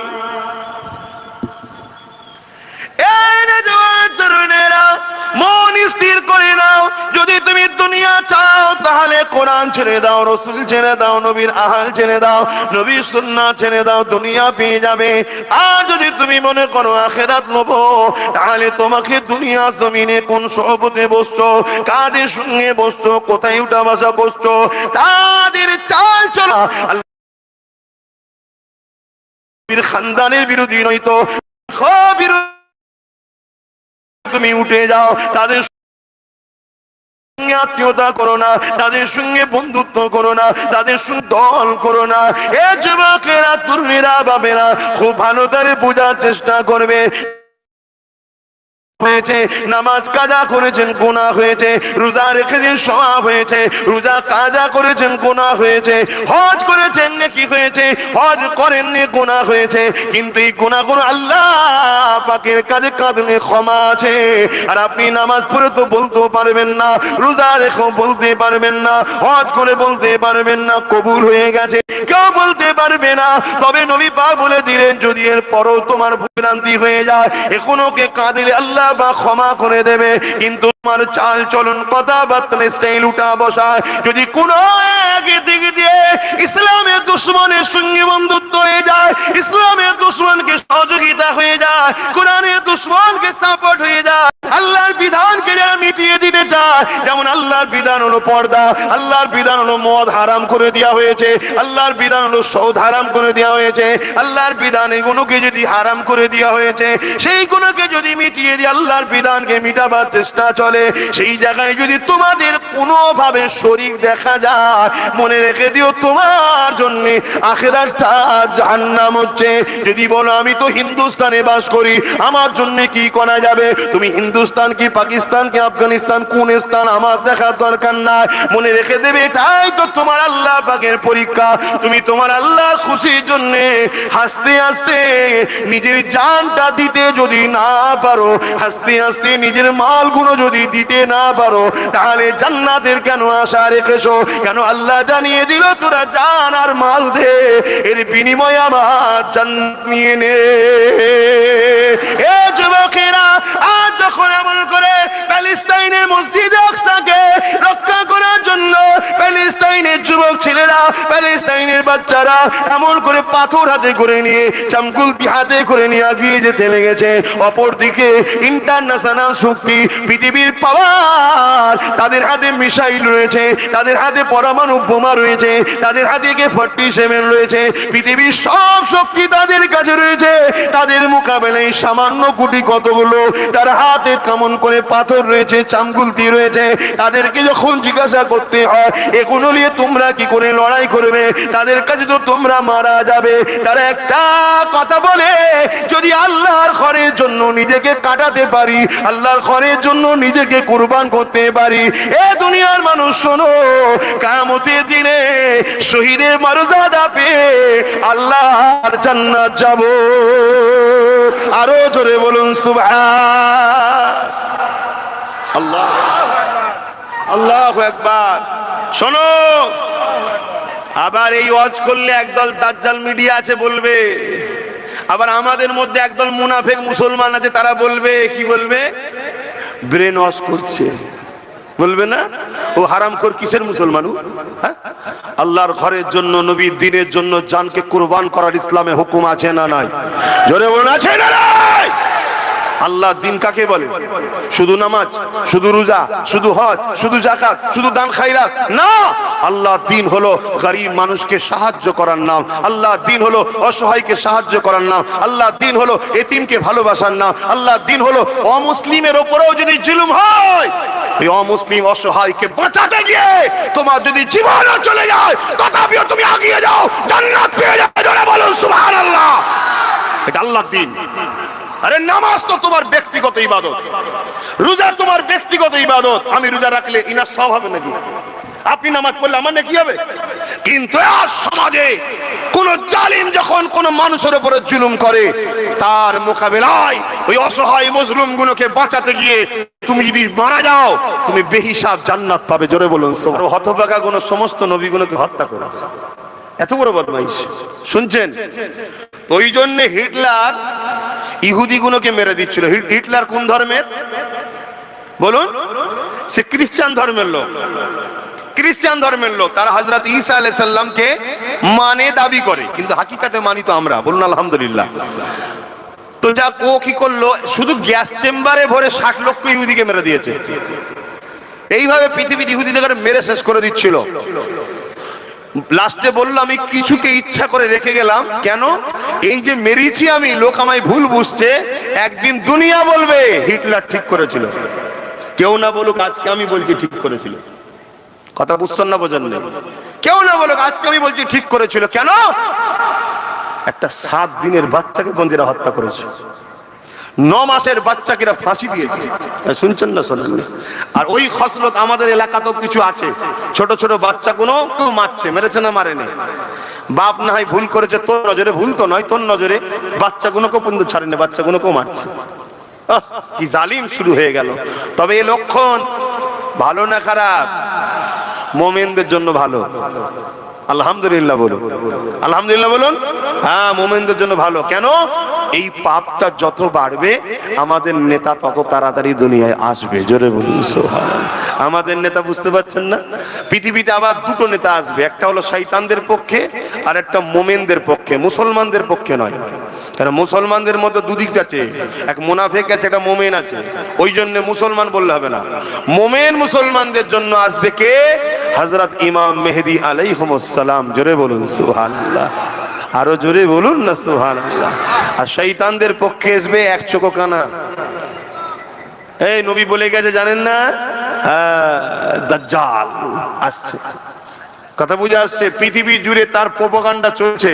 মন স্থির করে নাও, যদি তুমি দুনিয়া চাও তাহলে কোরআন ছেড়ে দাও, রসুল ছেড়ে দাও, নবীর আহাল ছেড়ে দাও, নবীর সুন্নাহ ছেড়ে দাও, দুনিয়া পেয়ে যাবে। আর যদি তুমি মনে করো আখিরাত নেবো, তাহলে তোমাকে দুনিয়া জমিনে কোন সহবতে বসছো, কাদের সঙ্গে বসছো, কোথায় উঠা বসা করছো, তাদের চাল চলা খানদানের বিরোধী নয়তো বিরোধী তুমি উঠে যাও। তাদের সঙ্গে আত্মীয়তা করো না, তাদের সঙ্গে বন্ধুত্ব করো না, তাদের সঙ্গে দল করো না। এ যুবকেরা, তরুণীরা, বাবেরা খুব ভালো করে বোঝার চেষ্টা করবে। হয়েছে নামাজ কাজা করেছেন গুনাহ হয়েছে, রোজা রেখেছেন সওয়াব হয়েছে, রোজা কাজা করেছেন গুনাহ হয়েছে, হজ করেছেন নেকি হয়েছে, হজ করেননি গুনাহ হয়েছে। কিন্তু এই গুনাহগুলো আল্লাহ পাকের কাছে কাঁদলে ক্ষমা আছে। আর আপনি নামাজ পড়ে তো বলতে পারবেন না, রোজা রেখেও বলতে পারবেন না, হজ করে বলতে পারবেন না কবুল হয়ে গেছে, কেউ বলতে পারবে না। তবে নবী পাক বলে দিলেন, যদি এর পরও তোমার ভ্রান্তি হয়ে যায়, এখনো কে কাঁদলে আল্লাহ বা ক্ষমা করে দেবে। কিন্তু তোমার চাল চলন, কথাবার্তা, স্টাইল, উঠা বসা যদি কোন দিক দিয়ে ইসলামের দুশ্মনের সঙ্গে বন্ধুত্ব হয়ে যায়, ইসলামের দুশ্মনকে সহযোগিতা হয়ে যায়, কোরআনের দুশ্মনকে সাপোর্ট হয়ে যায়, আল্লাহর বিধানকে যারা মিটিয়ে দিতে চায়, যেমন আল্লাহর বিধান হলো পর্দা, আল্লাহর বিধান হলো মদ হারাম করে দেওয়া হয়েছে, আল্লাহর বিধান হলো সুদ হারাম করে দেওয়া হয়েছে, আল্লাহর বিধান এগুলোকে যদি হারাম করে দেওয়া হয়েছে, সেইগুলোকে যদি মিটিয়ে দিয়ে আল্লাহর বিধানকে মিটাবার চেষ্টা চলে, সেই জায়গায় যদি তোমাদের কোনোভাবে শরীক দেখা যায়, মনে রেখে দিও তোমার জন্য আখিরাতটা জাহান্নাম হচ্ছে। যদি বলো আমি তো হিন্দুস্তানে বাস করি, আমার জন্য কি করা যাবে? তুমি হিন্দুস্তান কি পাকিস্তান কি আফগানিস্তান কোন স্থান আমার দেখার দরকার নাই। মনে রেখে দেবে এটাই তো তোমার আল্লাহ পাকের পরীক্ষা। তুমি তোমার আল্লাহর খুশির জন্য হাসতে হাসতে নিজের জানটা দিতে যদি না পারো, হাসতে হাসতে নিজের মালগুলো যদি দিতে না পারো, তাহলে জান্নাতের কেন আশা রেখেছো? কেন আল্লাহ জানিয়ে দিল তোরা জান আর মাল দে, এর বিনিময়ে আমার জান্নাত নিয়ে নে। এ যুবকেরা, আজ যখন এমন করে প্যালেস্টাইনের মসজিদে আকসাকে রক্ষা করার জন্য প্যালেস্টাইনের যুবক ছেলেরা, প্যালেস্টাইনের বাচ্চারা এমন করে পাথর হাতে করে নিয়ে, চামকুলতি হাতে করে নিয়ে এগিয়ে যেতে লেগেছে, অপরদিকে ইন্টারন্যাশনাল শক্তি, পৃথিবীর পাওয়ার, তাদের হাতে মিসাইল রয়েছে, তাদের হাতে পরমাণু বোমা রয়েছে, তাদের হাতে AK-47 রয়েছে, পৃথিবীর সব শক্তি তাদের কাছে রয়েছে। তাদের মোকাবেলায় সামান্য গুটি কতগুলো তার হাতে কেমন করে পাথর রয়েছে, চামগুলতি রয়েছে। তাদেরকে যখন জিজ্ঞাসা করতে হয় এগুলো নিয়ে তোমরা কি করে লড়াই করবে, তাদের কাছে তো তোমরা মারা যাবে। তারা একটা কথা বলে, যদি আল্লাহর ঘরের জন্য নিজেকে কাটাতে পারি, আল্লাহর ঘরের জন্য নিজেকে কুরবান করতে পারি, এ দুনিয়ার মানুষ শোনো, কিয়ামতের দিনে শহীদের মর্যাদা পেয়ে আল্লাহর জান্নাত যাব। আরো জোরে বলুন সুবহান আল্লাহ, আল্লাহু আকবার। শোনো, আবার এই ওয়াজ করলে একদল দাজ্জাল মিডিয়া আছে বলবে, আবার আমাদের মধ্যে একদল মুনাফিক মুসলমান আছে, তারা বলবে, কি বলবে? ব্রেন ওয়াশ করছে, বলবে না? ও হারামখোর কিসের মুসলমান? আল্লাহর ঘরের জন্য, নবীর দ্বীনের জন্য জানকে কুরবান করার ইসলামে হুকুম আছে না নাই? জোরে বলুন, আছে না নাই? আল্লাহ দিন কাকে বলে? শুধু নামাজ, শুধু রোজা, শুধু হজ, শুধু যাকাত, শুধু দান খায়রাত না। আল্লাহ দিন হলো গরীব মানুষকে সাহায্য করার নাম। আল্লাহ দিন হলো অসহায়কে সাহায্য করার নাম। আল্লাহ দিন হলো এতিমকে ভালোবাসার নাম। আল্লাহ দিন হলো অমুসলিমের উপরেও যদি জুলুম হয়, এই অমুসলিম অসহায়কে বাঁচাতে গিয়ে তোমার যদি জীবনও চলে যায়, তথাপিও তুমি এগিয়ে যাও, জান্নাত পেয়ে যাও। জোরে বলুন সুবহানাল্লাহ। এটা আল্লাহর দিন। আরে নামাজ তো তোমার ব্যক্তিগত ইবাদত, রোজা তোমার ব্যক্তিগত ইবাদত। আমি রোজা রাখলে ইনার সওয়াব হবে নাকি? আপনি নামাজ পড়লে আমার নাকি হবে? কিন্তু আজ সমাজে কোন জালিম যখন কোন মানুষের উপরে জুলুম করে, তার মোকাবেলায় ওই অসহায় মজলুমগুলোকে বাঁচাতে গিয়ে তুমি যদি মারা যাও, তুমি বেহিসাব জান্নাত পাবে। জোরে বলুন সুবহানাল্লাহ। হতভাগা কোন সমস্ত নবীগুলোকে হত্যা করেছে, এত বড় বদমাইশ। শুনছেন? ওই জন্য হিটলার ইহুদি গুলোকে মেরে দিচ্ছিল। হিটলার কোন ধর্মের বলুন? সে খ্রিস্টান ধর্মের লোক। খ্রিস্টান ধর্মের লোক তারা হযরত ঈসা আলাইহিস সালামকে মানে দাবি করে, কিন্তু হাকিকাতে মানি তো আমরা। বলুন আলহামদুলিল্লাহ। তো যা ও কি করলো, শুধু গ্যাস চেম্বারে ভরে 60 লক্ষ ইহুদিকে মেরে দিয়েছে। এইভাবে পৃথিবীর ইহুদিদের মেরে শেষ করে দিচ্ছিল। লাস্টে বললো আমি কিছুকে ইচ্ছা করে রেখে গেলাম। কেন? এই যে মেরেছি আমি, লোক আমায় ভুল বুঝছে, একদিন দুনিয়া বলবে হিটলার ঠিক করেছিল। কেউ না বলুক আজকে আমি বলছি ঠিক করেছিল। কথা বুঝছেন না? বোঝেন না? কেউ না বলুক আজকে আমি বলছি ঠিক করেছিল। কেন? একটা 7 দিনের বাচ্চাকে বন্দীরা হত্যা করেছে, 9 মাসের বাচ্চাকে ফাঁসি দিয়েছে। শুনছেন না? শোনেন না? আর ওই খসলত আমাদের এলাকাতেও কিছু আছে। ছোট ছোট বাচ্চাগুলো কেউ মারছে, মেরেছে না মারেনি? বাপ না হয় ভুল করেছে, তোর নজরে ভুল তো নয়, তোর নজরে বাচ্চাগুলোকেও পর্যন্ত ছাড়েনি, বাচ্চাগুলোকেও মারছে। কি জালিম শুরু হয়ে গেল। তবে এই লক্ষণ ভালো না খারাপ? মুমিনদের জন্য ভালো। আলহামদুলিল্লাহ বলুন, আলহামদুলিল্লাহ বলুন। হ্যাঁ, মুমিনদের জন্য ভালো। কেন? এই পাপটা যত বাড়বে আমাদের নেতা তত তাড়াতাড়ি দুনিয়ায় আসবে। জোরে বলুন সুবহানাল্লাহ। আমাদের নেতা বুঝতে পারছেন না? পৃথিবীতে আবার দুটো নেতা আসবে, একটা হলো শয়তানদের পক্ষে আর একটা মুমিনদের পক্ষে, মুসলমানদের পক্ষে নয়। কারণ মুসলমানদের মধ্যে দুদিক আছে, এক মুনাফিক আছে, একটা মুমিন আছে। ওই জন্য মুসলমান বললে হবে না। মুমিন মুসলমানদের জন্য আসবে কে? হযরত ইমাম মেহেদী আলাইহিস সালাম। জোরে বলুন সুবহানাল্লাহ। আরো জোরে বলুন না সুবহানাল্লাহ। আর শয়তানদের পক্ষে আসবে এক চোখ কানা। এই নবী বলে গেছে জানেন না? দাজ্জাল আসছে। কথা বুঝে আসছে? পৃথিবী জুড়ে তার প্রোপাগান্ডা চলছে।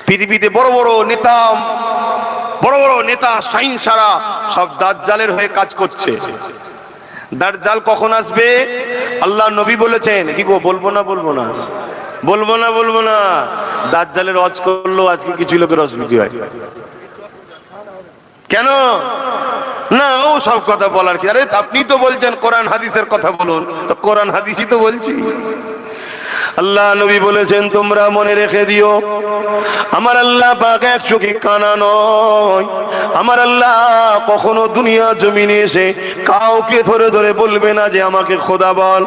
পৃথিবীতে বড় বড় নেতা সাইন্সারা সব দাজ্জালের হয়ে কাজ করছে। দাজ্জাল কখন আসবে? আল্লাহ নবী বলেছেন। কি গো, বলবো না বলবো না বলবো না বলবো না? দাজ্জালের হজ করলো আজকে কিছু লোকের অসুবিধা হয় কেন? না, ও সব কথা বলার কি? আরে আপনি তো বলছেন কোরআন হাদিসের কথা বলুন, তো কোরআন হাদিসই তো বলছি। আল্লাহ নবী বলেছেন তোমরা মনে রেখে দিও, আমার আল্লাহ পাক এক চোখে কানা নয়। আমার আল্লাহ কখনো দুনিয়া জমিনে এসে কাউকে ধরে ধরে বলবে না যে আমাকে খোদা বল।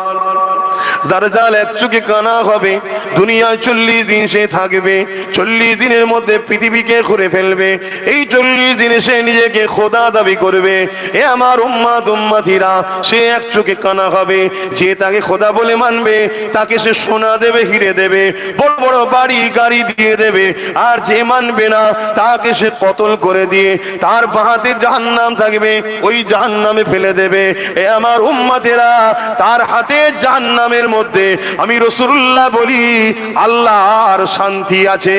দাজ্জাল এক চোখে কানা হবে, দুনিয়ায় 40 দিন সে থাকবে। 40 দিনের মধ্যে পৃথিবীকে ঘুরে ফেলবে। এই 40 দিনে সে নিজেকে খোদা দাবি করবে। এ আমার উম্মত উম্মতিরা, সে এক চোখে কানা হবে। যে তাকে খোদা বলে মানবে তাকে সে সোনা দেবে, হিরে দেবে, বড় বড় বাড়ি গাড়ি দিয়ে দেবে। আর যে মানবে না তাকে সে কতল করে দিয়ে তার বাহাতে জাহান্নাম থাকবে, ওই জাহান্নামে ফেলে দেবে। এ আমার উম্মতেরা, তার হাতে জাহান্নামের মধ্যে আমি রাসূলুল্লাহ বলি আল্লাহর শান্তি আছে।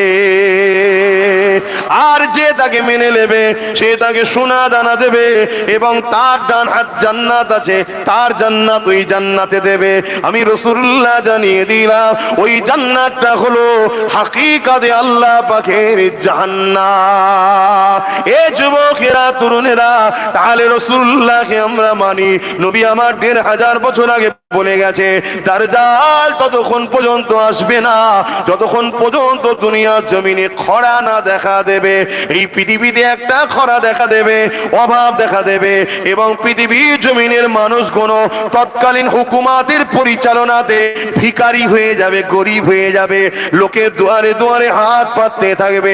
আর যে তাকে মেনে নেবে সে তাকে সোনা দানা দেবে এবং তার ডান হাত জান্নাত আছে, তার জান্নাত ওই জান্নাতে দেবে। আমি রাসূলুল্লাহ জানিয়ে দিলাম ওই জান্নাতটা হলো হাকিকাতে আল্লাহ পাকের জান্নাত। এ যুবকেরা, তরুণেরা, তাহলে রাসূলুল্লাহকে আমরা মানি। নবী আমার 1500 বছর আগে বলে গেছে দাজ্জাল ততক্ষণ পর্যন্ত আসবে না যতক্ষণ পর্যন্ত দুনিয়ার জমিনে খরা না দেখা দেখা দেবে, এই পৃথিবীতে একটা খরা দেখা দেবে, অভাব দেখা দেবে, এবং পৃথিবীর জমিনের মানুষগুলো তৎকালীন হুকুমাতের পরিচালনাতে ভিখারি হয়ে যাবে, গরিব হয়ে যাবে, লোকের দুয়ারে দুয়ারে হাত পাততে থাকবে।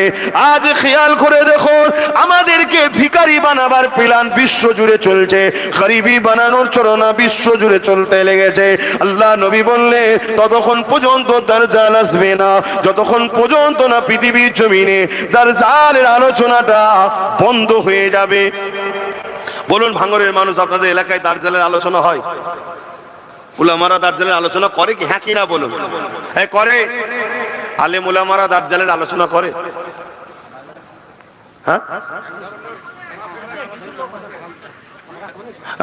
আজ খেয়াল করে দেখুন, আমাদেরকে ভিখারি বানাবার প্ল্যান বিশ্ব জুড়ে চলছে, গরিবি বানানোর চলনা বিশ্ব জুড়ে চলতে লেগেছে। আল্লাহ নবী বললে ততক্ষণ পর্যন্ত দাজ্জাল আসবে না, যতক্ষণ পর্যন্ত না পৃথিবীর জমিনে দাজ্জালের আলোচনাটা বন্ধ হয়ে যাবে। বলুন ভাঙরের মানুষ, আপনাদের এলাকায় দাজ্জালের আলোচনা হয়? উলামারা দাজ্জালের আলোচনা করে কি? হ্যাঁ কি না বলুন? হ্যাঁ করে। আলেম উলামারা দাজ্জালের আলোচনা করে? হ্যাঁ,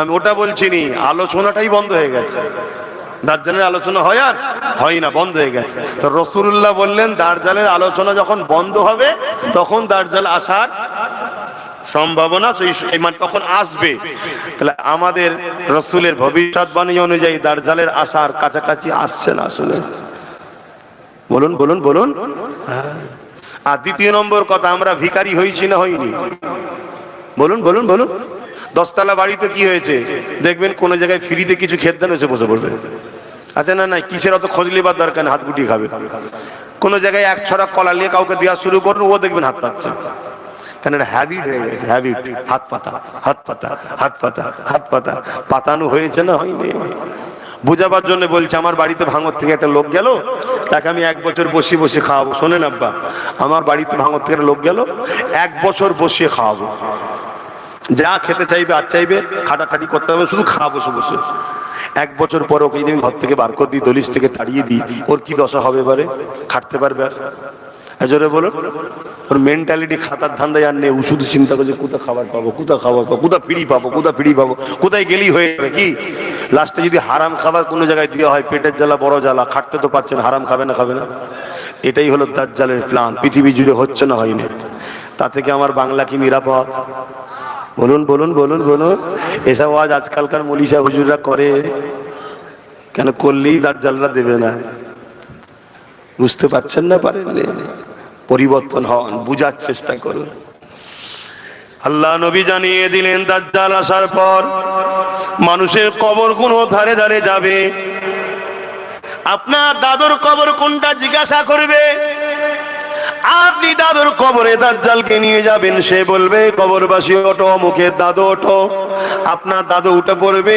আমি ওটা বলছি নি, আলোচনাটাই বন্ধ হয়ে গেছে। দাজ্জালের আলোচনা হয় আর হয় না, বন্ধ হয়ে গেছে। তো রাসূলুল্লাহ বললেন দাজ্জালের আলোচনা যখন বন্ধ হবে তখন দাজ্জাল আসার সম্ভাবনা তখন আসবে। তাহলে আমাদের রাসূলের ভবিষ্যৎবাণী অনুযায়ী দাজ্জালের আসার কাছাকাছি আসছে না আসলে? বলুন বলুন বলুন। আর দ্বিতীয় নম্বর কথা, আমরা ভিখারি হয়েছি না হইনি? বলুন বলুন বলুন। 10 তলা বাড়িতে কি হয়েছে দেখবেন, কোন জায়গায় ফ্রিতে কিছু খেতে দেন, এসে বসে পড়বে। আচ্ছা না না, কিসের অত খোঁজ লিবার দরকার নেই, হাত গুটিয়ে খাবে। কোন জায়গায় এক ছড়া কলা নিয়ে কাউকে দেওয়া শুরু করুন, ও দেখবেন হাত পাচ্ছে। কেন? এটা হ্যাবিট হয়ে গেছে, হ্যাবিট। হাত পাতা হাত পাতা হাত পাতা হাত পাতা, পাতানো হয়েছে না হয়নি? বুঝাবার জন্য বলছে, আমার বাড়িতে ভাঙর থেকে একটা লোক গেল, তাকে আমি 1 বছর বসে বসে খাওয়াবো। শোনেন আব্বা, আমার বাড়িতে ভাঙর থেকে একটা লোক গেল, 1 বছর বসিয়ে খাওয়াবো। যা খেতে চাইবে আর চাইবে, খাটাখাটি করতে হবে, শুধু খাওয়া বসে বসে। 1 বছর পর ওকে যদি আমি ঘর থেকে বার করে দিই, দলিশ থেকে তাড়িয়ে দিই, ওর কি দশা হবে? এবারে খাটতে পারবে আর? জোরে বলুন। ওর মেন্টালিটি খাতার ধান্দায় আর নেই, ও শুধু চিন্তা করছে কোথা খাবার পাবো, কোথা খাবার পাবো, কোথা ফিরি পাবো, কোথা ফিরি পাবো, কোথায় গেলেই হয়ে যাবে কি। লাস্টে যদি হারাম খাবার কোনো জায়গায় দেওয়া হয়, পেটের জ্বালা বড় জ্বালা, খাটতে তো পারছেন, হারাম খাবে না খাবে না? এটাই হলো দাজ্জালের প্ল্যান। পৃথিবী জুড়ে হচ্ছে না হয়নি? তা থেকে আমার বাংলা কি নিরাপদ? বলুন বলুন বলুন বলুন। এসব আজ আজকালকার মলিশা হুজুররা করে, কেন করলেই দাজ্জালরা দেবে না? বুঝতে পারছেন না? পারেননি? পরিবর্তন হন, বুঝার চেষ্টা করুন। আল্লাহ নবী জানিয়ে দিলেন, দাজ্জাল আসার পর মানুষের কবর কোন ধারে ধারে যাবে। আপনার দাদুর কবর কোনটা জিজ্ঞাসা করবে, আপনি দাদুর কবরে দাজ্জালকে নিয়ে যাবেন, সে বলবে কবরবাসী ওঠো, মুখের দাদু ওঠো। আপনার দাদু উঠে পড়বে,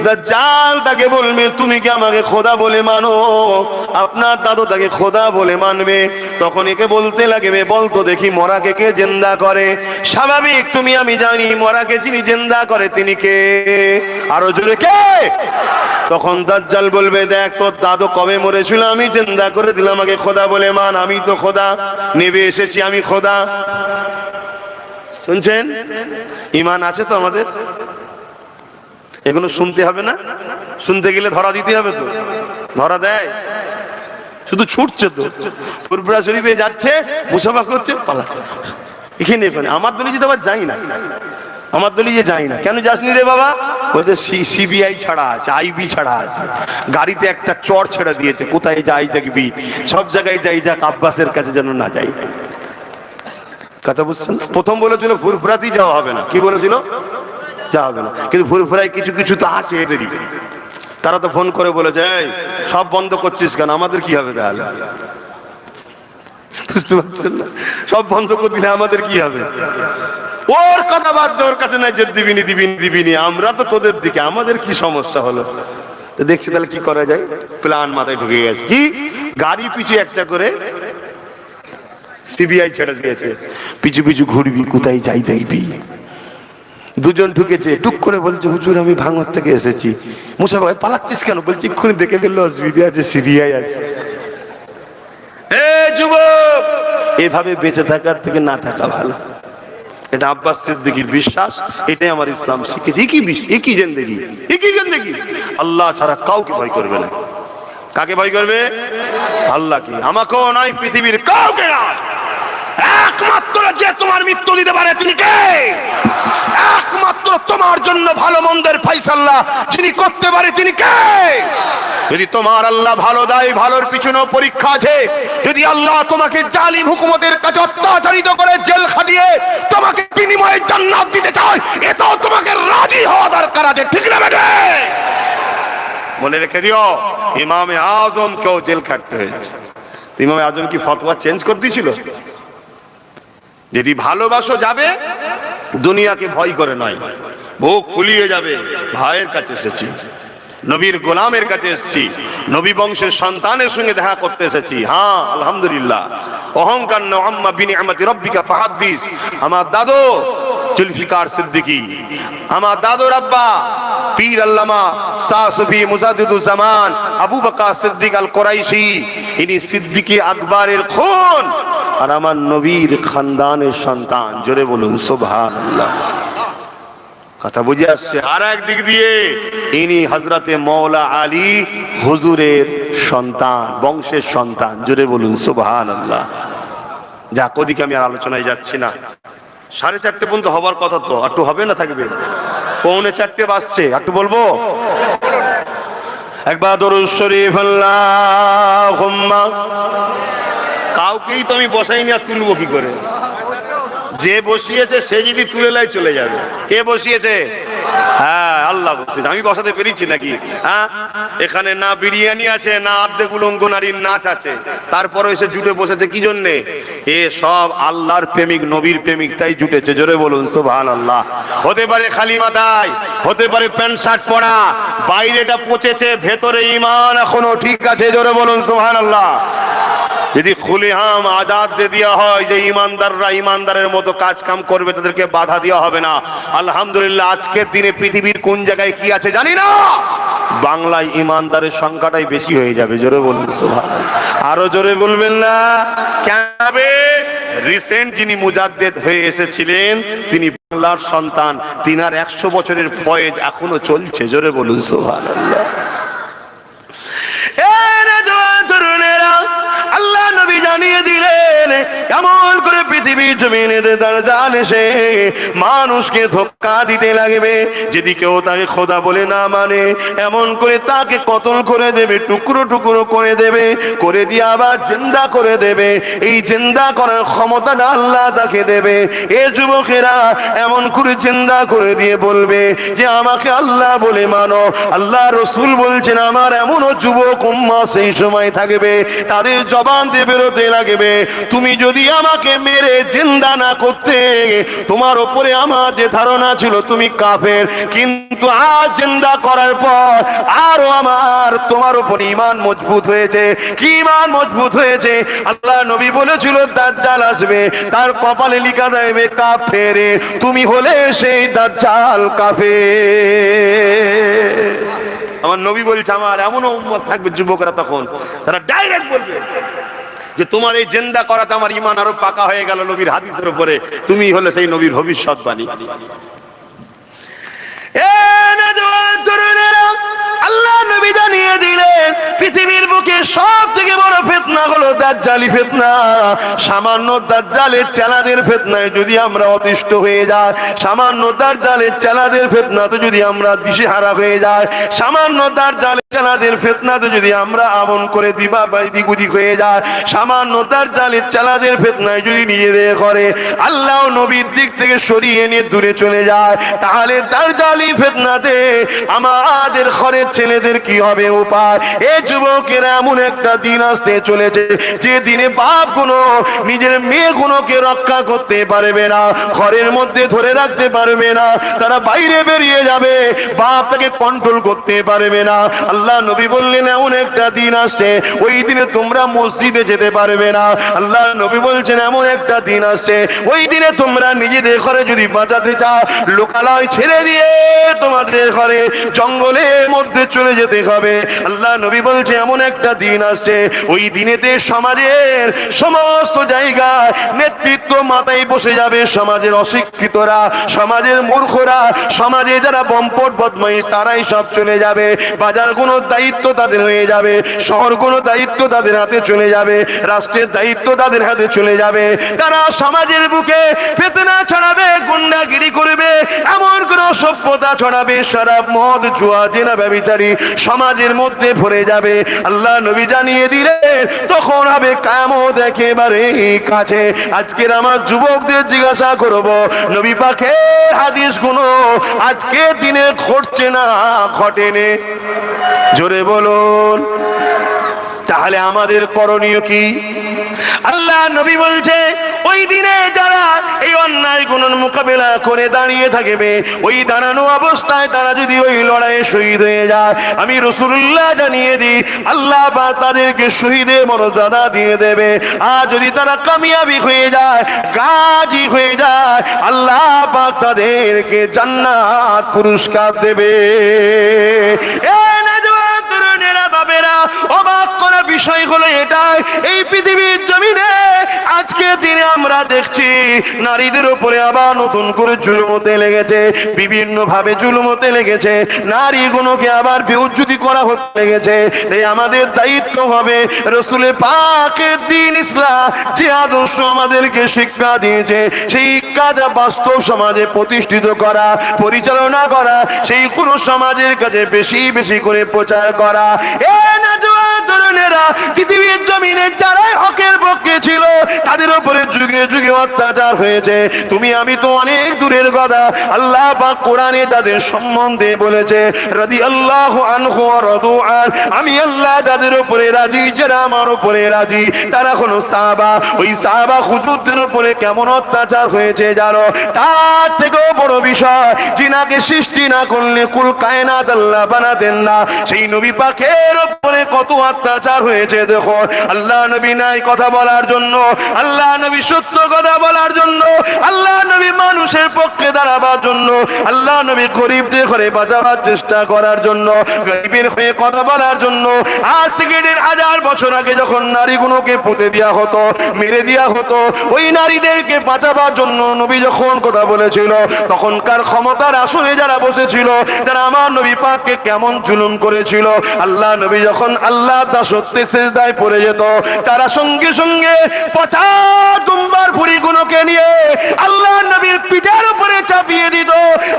দাজ্জাল তাকে বলবে তুমি কি আমাকে খোদা বলে মানো? আপনার দাদু তাকে খোদা বলে মানবে। তখন একে বলতে লাগবে, বলতো দেখি মরাকে কে জিন্দা করে? স্বাভাবিক, তুমি আমি জানি মরাকে যিনি জিন্দা করে তিনি কে? আরো জোরে কে? তখন দাজ্জাল বলবে, দেখ তোর দাদু কবে মরেছিল, আমি জিন্দা করে দিলাম, আমাকে খোদা বলে মান, আমি তো খোদা, নেবে এসেছি আমি খোদা। শুনছেন? ঈমান আছে তো আমাদের? এগুলো শুনতে হবে না? শুনতে গেলে ধরা দিতে হবে তো? ধরা দেয়? শুধু ছুটছে তো। ফুরফুরা শরীফে যাচ্ছে, মুসাফা করছে, পালাচ্ছে। এখানে এখানে আমার দলি যেতে আবার যাই না, আমার দলি যে যাই না। কেন যাসনি রে বাবা? বলছে সিবিআই ছাড়া আছে, আইবি ছাড়া আছে। গাড়িতে একটা চর ছেড়ে দিয়েছে, কোথায় যাই দেখবি, সব জায়গায় যাই যাক, আব্বাসের কাছে যেন না যাই। কথা বুঝছেন? প্রথম বলেছিল ফুরফুরাতেই যাওয়া হবে না। কি বলেছিল? যাওয়া হবে না। কিন্তু ফুরফুরায় কিছু কিছু তো আছে এদেরই, তারা তো ফোন করে বলেছে, এই সব বন্ধ করছিস কেন, আমাদের কি হবে তাহলে? বুঝতে পারছেন না? সব বন্ধ করে দিলে আমাদের কি হবে? ওর কথা বাদ দে, ওর কাছে নাই যে দিবিনি দিবিনি দিবিনি, আমরা তো তোদের দিকে, আমাদের কি সমস্যা হলো? তো দেখছি তাহলে কি করা যায়। প্ল্যান মাথায় ঢুকে গেছে, কি গাড়ি পিছু একটা করে সিবিআই ছেড়ে দিয়েছে, পিছু পিছু ঘুরবি, কোথায় যাই দেখবি। দুজন ঢুকেছে, টুক করে বলছে, হুজুর আমি ভাঙর থেকে এসেছি। মুসা ভাই পালাচ্ছিস কেন? বলছি এক্ষুনি দেখে ফেললো, অসুবিধা আছে, সিবিআই আছে। যুবক, এভাবে বেঁচে থাকার থেকে না থাকা ভালো। এটা আব্বাস সিদ্দিকীর বিশ্বাস, এটাই আমার ইসলাম শিখেছে। একই জিন্দেগি, একই জিন্দেগি, আল্লাহ ছাড়া কাউকে ভয় করবে না। কাকে ভয় করবে? আল্লাহকে। আমাকেও নয়, পৃথিবীর কাউকে নয়। একমাত্র যে তোমার মৃত্যু দিতে পারে তিনি কে? একমাত্র তোমার জন্য ভালো মন্দের ফাইসাল্লা যিনি করতে পারে তিনি কে? যদি তোমার আল্লাহ ভালো দেয়, ভালোর পিছনেও পরীক্ষা আছে। যদি আল্লাহ তোমাকে জালিম হুকুমতের কাছে অত্যাচারিত করে জেল খাটিয়ে তোমাকে বিনিময়ে জান্নাত দিতে চায়, এটাও তোমাকে রাজি হওয়া দরকার আছে, ঠিক না বেটে? মনে রেখে দিও, ইমামে আজম কেউ জেল খাটতে হয়েছে। ইমামে আজম কি ফতোয়া চেঞ্জ করে দিয়েছিল? যদি ভালোবাসো যাবে, দুনিয়াকে ভয় করে নয়, বুক ফুলিয়ে যাবে। ভাইয়ের কাছে এসেছি, নবীর গোলামের কাছে এসেছি, নবী বংশের সন্তানের সঙ্গে দেখা করতে এসেছি। হ্যাঁ আলহামদুলিল্লাহ, অহংকার না, আম্মা বিনিআমাতি রাব্বিকা ফাহাদ্দিস। আমার দাদু জুলফিকার সিদ্দিকী, আমার দাদুর আব্বা পীর আল্লামা শাহ সুফি মুজাদ্দিদুজ জামান আবু বকর সিদ্দিক আল কুরাইশি, ইনি সিদ্দিকী আকবরের খুন আর আমার নবীর খানদানের সন্তান। জোরে বলুন সুবহানাল্লাহ। কথা বুঝে আসছে? আর একদিক দিয়ে ইনি হযরতে মওলা আলী হুজুরের সন্তান, বংশের সন্তান। জোরে বলুন সুবহানাল্লাহ। যাক, ওদিকে আমি আর আলোচনায় যাচ্ছি না। 4:30 পর্যন্ত হবার কথা, তো একটু হবে না থাকবে? 3:45 বাজছে, একটু বলবো। একবার দরুদ শরীফ আল্লাহুম্মা। কাউকেই তো আমি বসাইনি, আর তুলবো কি করে? যে বসিয়েছে সে যদি তুলে লাই চলে যাবে। কে বসিয়েছে? হ্যাঁ আল্লাহ বসিয়েছে, আমি বসাতে পেরেছি নাকি? হ্যাঁ, এখানে না বিরিয়ানি আছে, না আর্ধেক উলঙ্গ নারীর নাচ আছে, তারপরে এসে জুটে বসেছে কি জন্যে? এ সব আল্লাহর প্রেমিক, নবীর প্রেমিক, তাই জুটেছে। জোরে বলুন সুবহানাল্লাহ। হতে পারে খালি মাথায়, হতে পারে প্যান্ট শার্ট পরা, বাইরেটা পচেছে, ভেতরে ঈমান এখনো ঠিক আছে। জোরে বলুন সুবহানাল্লাহ। যদি খুলেআম আজাদ দিয়ে দেওয়া হয় যে ইমানদাররা ইমানদারের মতো কাজ কাম করবে, তাদেরকে বাধা দেওয়া হবে না। আলহামদুলিল্লাহ, আজকের দিনে পৃথিবীর কোন জায়গায় কি আছে জানি না, বাংলায় ইমানদারের সংখ্যাটাই বেশি হয়ে যাবে। জোরে বলুন সুবহানাল্লাহ। আরো জোরে বলবেন না? কেন? রিসেন্ট যিনি মুজাদ্দেদ হয়ে এসেছিলেন, তিনি বাংলার সন্তান, তিনার 100 বছরের ফয়েজ এখনো চলছে। জোরে বলুন সুবহানাল্লাহ। আল্লাহ নবী জানিয়ে দিলেন কেমন করে পৃথিবীর জমিনে দাজ্জাল এসে মানুষকে ধোঁকা দিতে লাগবে। যদি কেউ তাকে খোদা বলে না মানে, এমন করে তাকে কতল করে দেবে, টুকরো টুকরো করে দেবে, করে দিয়ে আবার জিন্দা করে দেবে। এই জিন্দা করার ক্ষমতাটা আল্লাহ তাকে দেবে। এ যুবকেরা এমন করে জিন্দা করে দিয়ে বলবে যে আমাকে আল্লাহ বলে মানো। আল্লাহ রসুল বলছেন, আমার এমনও যুবক উম্মাহ সেই সময় থাকবে, তাদের জবান দিয়ে বেরোতে লাগবে, তুমি যদি আমাকে মেরে জিন্দা না করতে, তোমার উপরে আমার যে ধারণা ছিল তুমি কাফের, কিন্তু আজ জিন্দা করার পর আরো আমার তোমার উপর ঈমান মজবুত হয়েছে। কি ঈমান মজবুত হয়েছে? আল্লাহ নবী বলেছিল দাজ্জাল আসবে, তার কপালে লিখা থাকবে কাফের, তুমি হলে সেই দাজ্জাল কাফের। আমার নবী বলছে, আমার এমন উম্মত থাকবে যুবকরা, তখন তারা ডাইরেক্ট বলবে যে তোমার এই জিন্দা করাতে আমার ঈমান আরো পাকা হয়ে গেল নবীর হাদিসের উপরে, তুমি হলে সেই নবীর ভবিষ্যৎবাণী। আল্লাহ নবী জানিয়ে দিলেন পৃথিবীর বুকে সব থেকে বড় ফিতনা হলো দাজ্জালি ফিতনা। সামান্য দাজ্জালের চেলাদের ফিতনায় যদি আমরা অতিষ্ঠ হয়ে যাই, সামান্য দাজ্জালের চেলাদের ফিতনাতে যদি আমরা দিশেহারা হয়ে যাই, সামান্য দাজ্জালের চেলাদের ফিতনাতে যদি আমরা আমন করে দিবা দিক উদিক হয়ে যায়, সামান্য দাজ্জালের চেলাদের ফিতনায় যদি নিজেদের করে আল্লাহ নবীর দিক থেকে সরিয়ে নিয়ে দূরে চলে যায়, তাহলে দাজ্জালি ফিতনাতে আমাদের ঘরের ছেলেদের কি হবে উপায়? এই যুবকেরা এমন একটা দিন আসতে চলেছে যে দিনে বাপ কোনো নিজের মেয়ে কোনোকে রক্ষা করতে পারবে না, ঘরের মধ্যে ধরে রাখতে পারবে না, তারা বাইরে বেরিয়ে যাবে, বাপ তাকে কন্ট্রোল করতে পারবে না। আল্লাহ নবী বললেন এমন একটা দিন আসছে, ওই দিনে তোমরা মসজিদে যেতে পারবে না। আল্লাহ নবী বলছেন এমন একটা দিন আসছে, ওই দিনে তোমরা নিজেদের ঘরে যদি বাঁচাতে চাও, লোকালয় ছেড়ে দিয়ে তোমাদের ঘরে জঙ্গলের মধ্যে চলে যেতে হবে। আল্লাহ নবী বলছে এমন একটা দিন আসছে, ওই দিনেতে সমাজের সমস্ত জায়গায় নেতৃত্ব মাথায় বসে যাবে সমাজের অশিক্ষিতরা, সমাজের মূর্খরা, সমাজে যারা বম্পট বদমাইশ তারাই সব চলে যাবে। বাজার কোনো চালানোর দায়িত্ব তাদের হয়ে যাবে, শহরগুলো দায়িত্ব তাদের হাতে চলে যাবে, রাষ্ট্রের দায়িত্ব তাদের হাতে চলে যাবে। তারা সমাজের বুকে ফিতনা ছড়াবে, গুন্ডাগিরি করবে, এমন কোন সভ্যতা ছড়াবে, শরাব মদ জুয়া জিনা ব্যভিচারী সমাজের মধ্যে ভরে যাবে। আল্লাহ নবী জানিয়ে দিলেন তখন হবে কিয়ামত একেবারে কাছে। আজকের আমার যুবকদের জিজ্ঞাসা করব, নবী পাকের হাদিসগুলো আজকে দিনে ঘটছে না ঘটেনি? জোরে বলুন। তাহলে আমাদের করণীয় কি? আল্লাহ নবী বলছে ওই দিনে যারা এই অন্যায় গুণের মোকাবেলা করে দাঁড়িয়ে থাকবে, ওই দাঁড়ানো অবস্থায় তারা যদি ওই লড়াইয়ে শহীদ হয়ে যায়, আমি রাসূলুল্লাহ জানিয়ে দিই আল্লাহ পাক তাদেরকে শহীদের মর্যাদা দিয়ে দেবে। আর যদি তারা কামিয়াবি হয়ে যায়, গাজী হয়ে যায়, আল্লাহ পাক তাদেরকে জান্নাত পুরস্কার দেবে। অবাক করা বিষয় হলো এটাই, এই পৃথিবীর জমিনে আজকে দিনে আমরা দেখছি নারীদের উপরে আবার নতুন করে জুলুম হতে লেগেছে, বিভিন্ন ভাবে জুলুম হতে লেগেছে, নারীগুলোকে আবার বেউজ্জতি করা হতে লেগেছে। তাই আমাদের দায়িত্ব হবে রাসূল পাকের দ্বীন ইসলাম যে আদর্শ আমাদেরকে শিক্ষা দিয়েছে, সেই শিক্ষাটা বাস্তব সমাজে প্রতিষ্ঠিত করা, পরিচালনা করা, সেই কোন সমাজের কাছে বেশি বেশি করে প্রচার করা। পৃথিবীর জমিনে যারাই হকের পক্ষে ছিল তাদের উপরে যুগে যুগে অত্যাচার হয়েছে। তুমি আমি তো অনেক দূরের কথা, আল্লাহ পাক কোরআনে তাদের সম্বন্ধে বলেছে রাদিয়াল্লাহু আনহু ওয়া রাদু আন, আমি আল্লাহ তাদের উপরে রাজি যারা আমার উপরে রাজি। তারা হলো সাহাবা। ওই সাহাবা হুজুরদের উপরে কেমন অত্যাচার হয়েছে জানো? তার থেকেও বড় বিষয়, জিনাকে সৃষ্টি না করলে কুল কায়নাত আল্লাহ বানাতেন না। সেই নবী পাকের উপরে কত অত্যাচার হয়েছে দেখো। আল্লাহ নবী নাই কথা বলার জন্য, আল্লাহ নবী সত্য কথা বলার জন্য, আল্লাহ নবী মানুষের পক্ষে দাঁড়াবার জন্য, আল্লাহ নবী গরিবদের ঘরে বাঁচাবার চেষ্টা করার জন্য, গরিবের হয়ে কথা বলার জন্য। আজ থেকে ১,৫০০ বছর আগে যখন নারীগুলোকে পুঁতে দেওয়া হতো, মেরে দেওয়া হতো, ওই নারীদেরকে বাঁচাবার জন্য নবী যখন কথা বলেছিল, তখনকার ক্ষমতার আসনে যারা বসেছিল, যারা আমার নবী পাককে কেমন জুলুম করেছিল। আল্লাহ নবী যখন আল্লাহ দাসত্বে সিজদায় পড়ে যেত, তারা সঙ্গে সঙ্গে পচা দুম্বার ভুঁড়িগুলোকে নিয়ে আল্লাহ নবীর পিঠের উপরে চাপিয়ে দিত।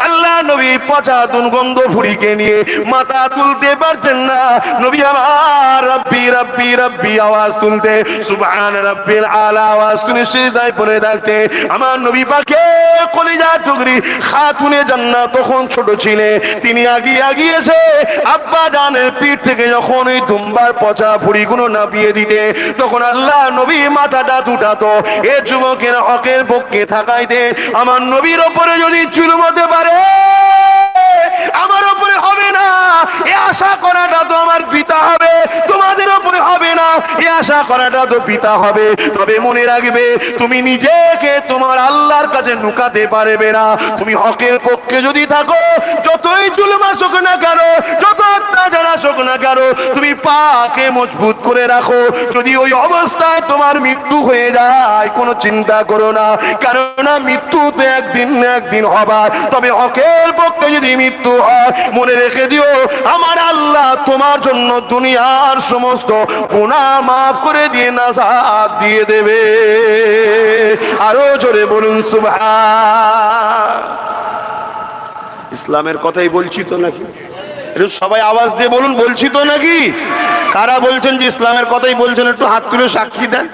আল্লাহ নবী পচা দুর্গন্ধ ভুঁড়িকে নিয়ে মাথা তুলতে পারতেন না। নবী আমার রব্বি রব্বি রব্বি আওয়াজ তুলতে, সুবহান রাব্বিল আলা আওয়াজ তুলে সিজদায় পড়ে থাকতে। আমার নবী পাকে কলিজা টুকরি খাতুনে জান্নাত তখন ছোট ছিলে, তিনি আগিয়ে আগিয়ে এসে আব্বা জানের পিঠ থেকে যখন ওই দুম্বার পচা ভুঁড়িগুলো নাপিয়ে দিতে, তখন আল্লাহ নবী মাথাটা দুটাতো। এ যুবকের হকের পক্ষে থাকাইতে আমার নবীর ওপরে যদি জুলুম হতে পারে, আমার উপরে হবে না এ আশা করাটা তো আমার পিতা হবে, তোমাদের উপরে হবে না এ আশা করাটা তো পিতা হবে। তবে মনে রাখবে, তুমি নিজেকে তোমার আল্লাহর কাছে লুকাতে পারবে না। তুমি হকের পক্ষে যদি থাকো, যতই জুলুম আসুক না কেন, যত অত্যাচার আসুক না কেন, তুমি পাকে মজবুত করে রাখো। যদি ওই অবস্থায় তোমার মৃত্যু হয়ে যায়, কোনো চিন্তা করো না, কেননা মৃত্যু তো একদিন না একদিন হবার। তবে হকের পক্ষে যদি মৃত্যু হয়, মনে রেখে দিও আমার আল্লাহ তোমার জন্য দুনিয়ার সমস্ত গুনাহ মাফ করে দিয়ে নাজাত দিয়ে দেবে। আরো জোরে বলুন সুবহান। ইসলামের কথাই বলছি তো নাকি? একটু সবাই আওয়াজ দিয়ে বলুন, বলছি তো নাকি? কারা বলছেন যে ইসলামের কথাই বলছেন একটু হাত তুলে সাক্ষী দেন,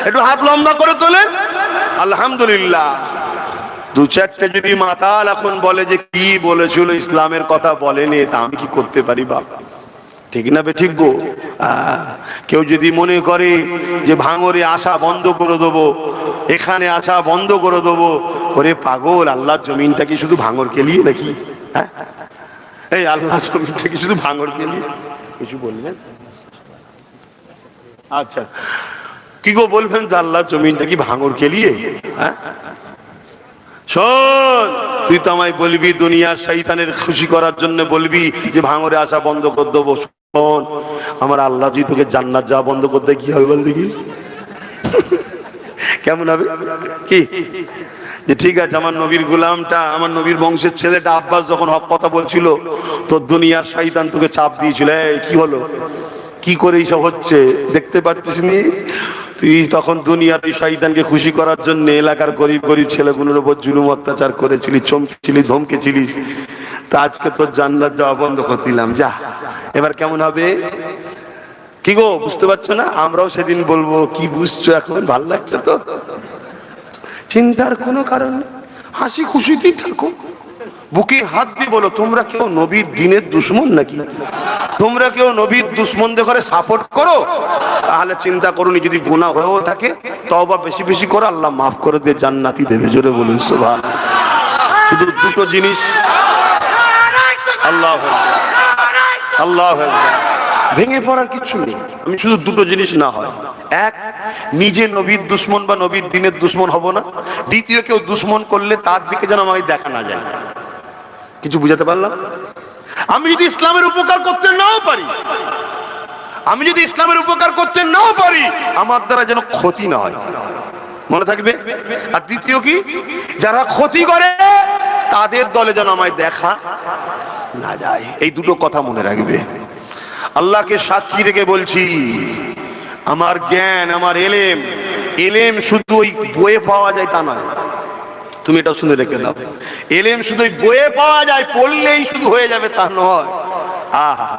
একটু হাত লম্বা করে তোলেন। আলহামদুলিল্লাহ। দু চারটে যদি মাতাল এখন বলে যে কি বলেছিল, ইসলামের কথা বলেনি, তা আমি কি করতে পারি বাবা? ঠিক না বে ঠিক গো? কেউ যদি মনে করে যে ভাঙরে আসা বন্ধ করে দেবো, এখানে আসা বন্ধ করে দেবো, ওরে পাগল, আল্লাহর জমিনটা কি শুধু ভাঙরকে নিয়ে নাকি? হ্যাঁ, এই আল্লাহর জমিনটা কি শুধু ভাঙরকে নিয়ে? কিছু বলবেন? আচ্ছা, কি গো বলবেন যে আল্লাহর জমিনটা কি ভাঙরকে নিয়ে? হ্যাঁ, শোন, তুই তো আমায় বলবি দুনিয়ার শয়তানের খুশি করার জন্য বলবি যে ভাঙরে আসা বন্ধ করে দেবো। শোন, আমার আল্লাহ যদি তোকে জান্নাত যাওয়া বন্ধ করতে, কি হবে বল দেখি? কেমন হবে? কি যে ঠিক আছে, আমার নবীর গোলামটা, আমার নবীর বংশের ছেলেটা আব্বাস যখন হক কথা বলছিল, তো দুনিয়ার শয়তান তোকে চাপ দিয়েছিল, এই কি হলো, কি করে এইসব হচ্ছে দেখতে পাচ্ছিস নি? তুই তখন দুনিয়ার ওই শয়তানকে খুশি করার জন্য এলাকার গরিব গরিব ছেলেগুলোর উপর জুলুম অত্যাচার করেছিলি, চমকেছিলি, ধমকেছিলিস। তা আজকে তোর জান্নাত যাওয়া বন্ধ করে দিলাম, যা। এবার কেমন হবে? কি গো, বুঝতে পারছো না? আমরাও সেদিন বলবো, কি বুঝছো এখন? ভাল লাগছে তো? চিন্তার কোনো কারণ নেই, হাসি খুশিতেই থাকো। বুকে হাত দিয়ে বলো, তোমরা কেউ নবীর দ্বীনের দুশমন নাকি? তোমরা কেউ নবীর দুশমনদের ঘরে সাপোর্ট করো? তাহলে চিন্তা করুনি, যদি গুনাহ হয়েও থাকে তওবা বেশি বেশি করো, আল্লাহ মাফ করে দিয়ে জান্নাতি দেবে। জোরে বলুন সুবহানাল্লাহ। শুধু দুটো জিনিস, আল্লাহু আকবার, আল্লাহু আকবার, ভেঙে পড়ার কিছু নেই। আমি শুধু দুটো জিনিস না হয়, এক, নিজে নবীর দুশমন বা নবীর দ্বীনের দুশমন হব না। দ্বিতীয়, কেউ দুশমন করলে তার দিকে যেন আমাকে দেখা না যায়। কিছু বুঝাতে পারলাম? আমি যদি ইসলামের উপকার করতে নাও পারি, আমি যদি ইসলামের উপকার করতে নাও পারি, আমার দ্বারা যেন ক্ষতি না হয়, মনে থাকবে। আর দ্বিতীয় কি, যারা ক্ষতি করে তাদের দলে যেন আমায় দেখা না যায়। এই দুটো কথা মনে রাখবে। আল্লাহকে সাক্ষী রেখে বলছি, আমার জ্ঞান, আমার এলেম, এলেম শুধু ওই বইয়ে পাওয়া যায় তা নয়। তুমি এটা শুনে রেখে দাও, এলেম শুধু ওই বইয়ে পাওয়া যায়, পড়লেই শুধু হয়ে যাবে তা নয়। আহা,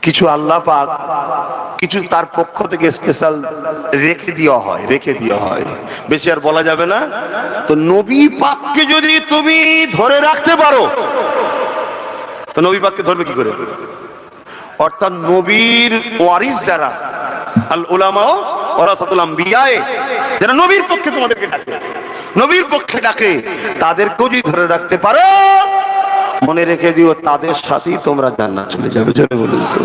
কিছু আল্লাহ পাক, কিছু তার পক্ষ থেকে স্পেশাল রেখে দেওয়া হয়, রেখে দেওয়া হয়, বেশি আর বলা যাবে না। তো নবী পাককে যদি তুমি ধরে রাখতে পারো, তো নবী পাককে ধরবে কি করে? অর্থাৎ নবীর ওয়ারিস যারা, আল উলামা ওয়ারাসাতুল আম্বিয়া, যারা নবীর পক্ষে তোমাদেরকে ডাকে, নবীর পক্ষে ডাকে, তাদেরকেও যদি ধরে রাখতে পারো, মনে রেখে দিও, তাদের সাথেই তোমরা জান্নাত চলে যাবে। জোরে বলুন।